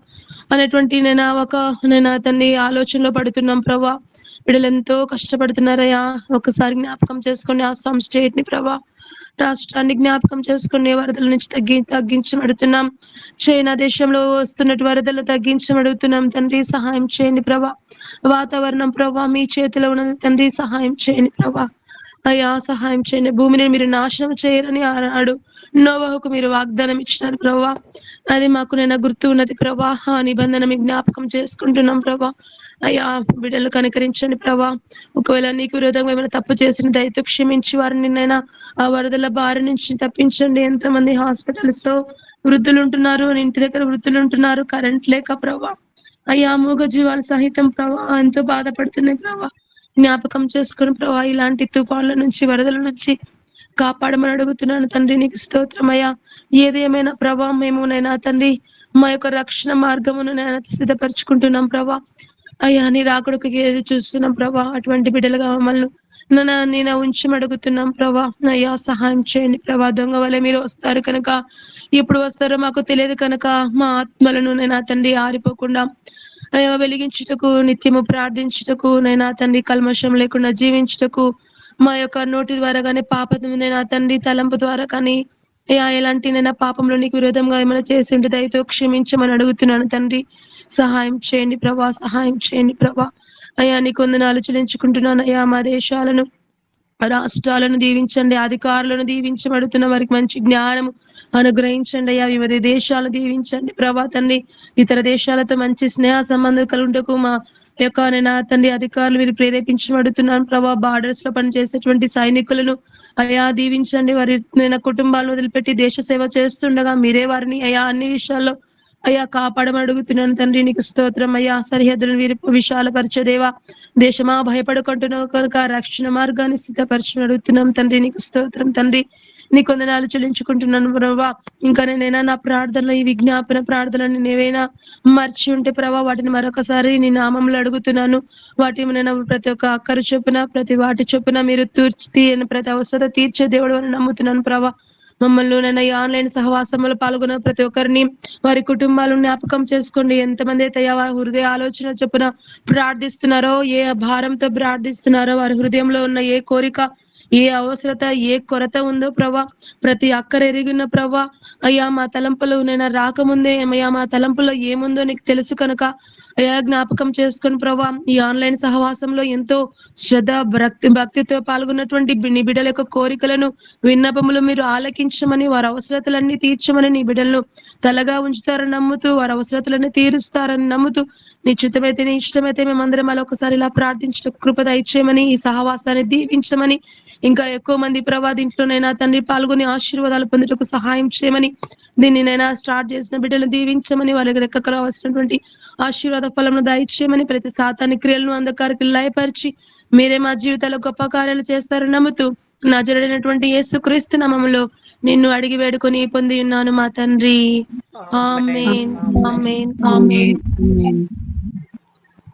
అనేటువంటి నేను అతన్ని ఆలోచనలో పడుతున్నాం ప్రభా. వీళ్ళు ఎంతో కష్టపడుతున్నారయ్యా. ఒకసారి జ్ఞాపకం చేసుకోండి అస్సాం స్టేట్ ని ప్రభా. రాష్ట్రాన్ని జ్ఞాపకం చేసుకునే వరదల నుంచి తగ్గించబడుతున్నాం. చైనా దేశంలో వస్తున్నట్టు వరదలు తగ్గించబడుతున్నాం తండ్రి. సహాయం చేయండి ప్రభా. వాతావరణం ప్రభా మీ చేతిలో ఉన్నది తండ్రి. సహాయం చేయండి ప్రభా. అయ్యా సహాయం చేయండి. భూమిని మీరు నాశనం చేయరని ఆనాడు నోవహుకు మీరు వాగ్దానం ఇచ్చినారు ప్రభా. అది మాకు గుర్తు ఉన్నది ప్రభా. ఆ నిబంధన మీ జ్ఞాపకం చేసుకుంటున్నాం ప్రభా. అయ్యా బిడ్డలు కనికరించండి ప్రభా. ఒకవేళ నీకు విరోధంగా ఏమైనా తప్పు చేసిన దయతో క్షమించి వారిని ఆ వరదల బారి నుంచి తప్పించండి. ఎంతో మంది హాస్పిటల్స్ లో వృద్ధులు ఉంటున్నారు, ఇంటి దగ్గర వృద్ధులు ఉంటున్నారు, కరెంట్ లేక ప్రభా. అయ్యా మూగ జీవాలు సహితం ప్రభా ఎంతో బాధపడుతున్నాయి ప్రభా. జ్ఞాపకం చేసుకుని ప్రభా ఇలాంటి తుఫాన్ల నుంచి, వరదల నుంచి కాపాడమని అడుగుతున్నాను తండ్రి. నీకు స్తోత్రమయ్యా. ఏదేమైనా ప్రభా మేము తండ్రి మా యొక్క రక్షణ మార్గమును సిద్ధపరచుకుంటున్నాం ప్రభా. అయ్యా నీ రాకడకు ఏది చూస్తున్నాం ప్రభా. అటువంటి బిడ్డలుగా మమ్మల్ని నేను ఉంచమడుగుతున్నాం ప్రభా. అయ్యా సహాయం చేయండి ప్రభా. దొంగ వల్ల మీరు వస్తారు కనుక, ఎప్పుడు వస్తారో మాకు తెలియదు కనుక మా ఆత్మలను తండ్రి ఆరిపోకుండా అయ్యా వెలిగించుటకు, నిత్యము ప్రార్థించుటకు తండ్రి కల్మషం లేకుండా జీవించుటకు మా యొక్క నోటి ద్వారా కానీ, పాపం తండ్రి తలంపు ద్వారా కానీ ఎలాంటి పాపంలో నీకు విరోధంగా ఏమైనా చేసి ఉంటే దయతో క్షమించమని అడుగుతున్నాను తండ్రి. సహాయం చేయండి ప్రభా. సహాయం చేయండి ప్రభా. అయ్యా నీకు వందనాలు చెల్లించుకుంటున్నాను అయ్యా. మా దేశాలను, రాష్ట్రాలను దీవించండి. అధికారులను దీవించబడుతున్న వారికి మంచి జ్ఞానము అనుగ్రహించండి అయ్యా. వివిధ దేశాలను దీవించండి ప్రభా తండ్రి. ఇతర దేశాలతో మంచి స్నేహ సంబంధం కలుగుటకు మా యొక్క తండ్రి అధికారులు మీరు ప్రేరేపించబడుతున్నాను ప్రభా. బార్డర్స్ లో పనిచేసేటువంటి సైనికులను అయ్యా దీవించండి. వారి కుటుంబాలను వదిలిపెట్టి దేశ సేవ చేస్తుండగా మీరే వారిని అయ్యా అన్ని విషయాల్లో అయ్యా కాపాడమని అడుగుతున్నాను తండ్రి. నీకు స్తోత్రం అయ్యా. సరిహద్దులను వీరి విశాలపరచదేవా. దేశమా భయపడుకుంటున్నావు కనుక రక్షణ మార్గాన్ని సిద్ధపరచమని అడుగుతున్నాం తండ్రి. నీకు స్తోత్రం తండ్రి. నీ కొందనాలు చెల్లించుకుంటున్నాను ప్రభా. ఇంకా నేనైనా నా ప్రార్థనలు, ఈ విజ్ఞాపన ప్రార్థనలు నేవైనా మర్చి ఉంటే ప్రభా వాటిని మరొకసారి నీ నామంలో అడుగుతున్నాను. వాటి ప్రతి ఒక్క అక్కరు చొప్పున, ప్రతి వాటి చొప్పున మీరు ప్రతి అవసరత తీర్చే దేవుడు అని నమ్ముతున్నాను ప్రభా. మమ్మల్ని ఈ ఆన్లైన్ సహవాసంలో పాల్గొన్న ప్రతి ఒక్కరిని, వారి కుటుంబాలను జ్ఞాపకం చేసుకోండి. ఎంతమంది అయితే హృదయ ఆలోచన చొప్పున ప్రార్థిస్తున్నారో, ఏ భారంతో ప్రార్థిస్తున్నారో, వారి హృదయంలో ఉన్న ఏ కోరిక, ఏ అవసరత, ఏ కొరత ఉందో ప్రభా ప్రతి అక్కర ఎరిగిన ప్రభా. అయ్యా మా తలంపులో రాకముందే అయ్యా మా తలంపులో ఏముందో నీకు తెలుసు కనుక అయ్యా జ్ఞాపకం చేసుకుని ప్రభా. ఈ ఆన్లైన్ సహవాసంలో ఎంతో శ్రద్ధ భక్తితో పాల్గొన్నటువంటి నీ బిడ్డల యొక్క కోరికలను, విన్నపములు మీరు ఆలకించమని, వారి అవసరతలన్నీ తీర్చమని, నీ బిడ్డలను తలగా ఉంచుతారని నమ్ముతూ, వారి అవసరతలన్నీ తీరుస్తారని నమ్ముతూ, నీ చిత్తమైతే, నీ ఇష్టమైతే మేమందరం అలా ఒకసారి ఇలా ప్రార్థించడం కృప దయచేయమని, ఈ సహవాసాన్ని దీవించమని, ఇంకా ఎక్కువ మంది ప్రభా దీంట్లోనైనా తండ్రి పాల్గొని ఆశీర్వాదాలు పొందుటకు సహాయం చేయమని, దీన్ని స్టార్ట్ చేసిన బిడ్డలు దీవించమని, వాళ్ళకి రెక్కకు రావాల్సినటువంటి ఆశీర్వాద ఫలంను దయచేయమని, ప్రతి సాతాని క్రియలను అంధకారికి లయపరిచి మీరే మా జీవితాల్లో గొప్ప కార్యాలు చేస్తారని నమ్ముతూ నజరేయుడైనటువంటి యేసుక్రీస్తు నామములో నిన్ను అడిగి వేడుకొని పొంది ఉన్నాను మా తండ్రి. ఆమేన్. ఆమేన్. ఆమేన్.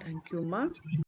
థ్యాంక్ యూ అమ్మా.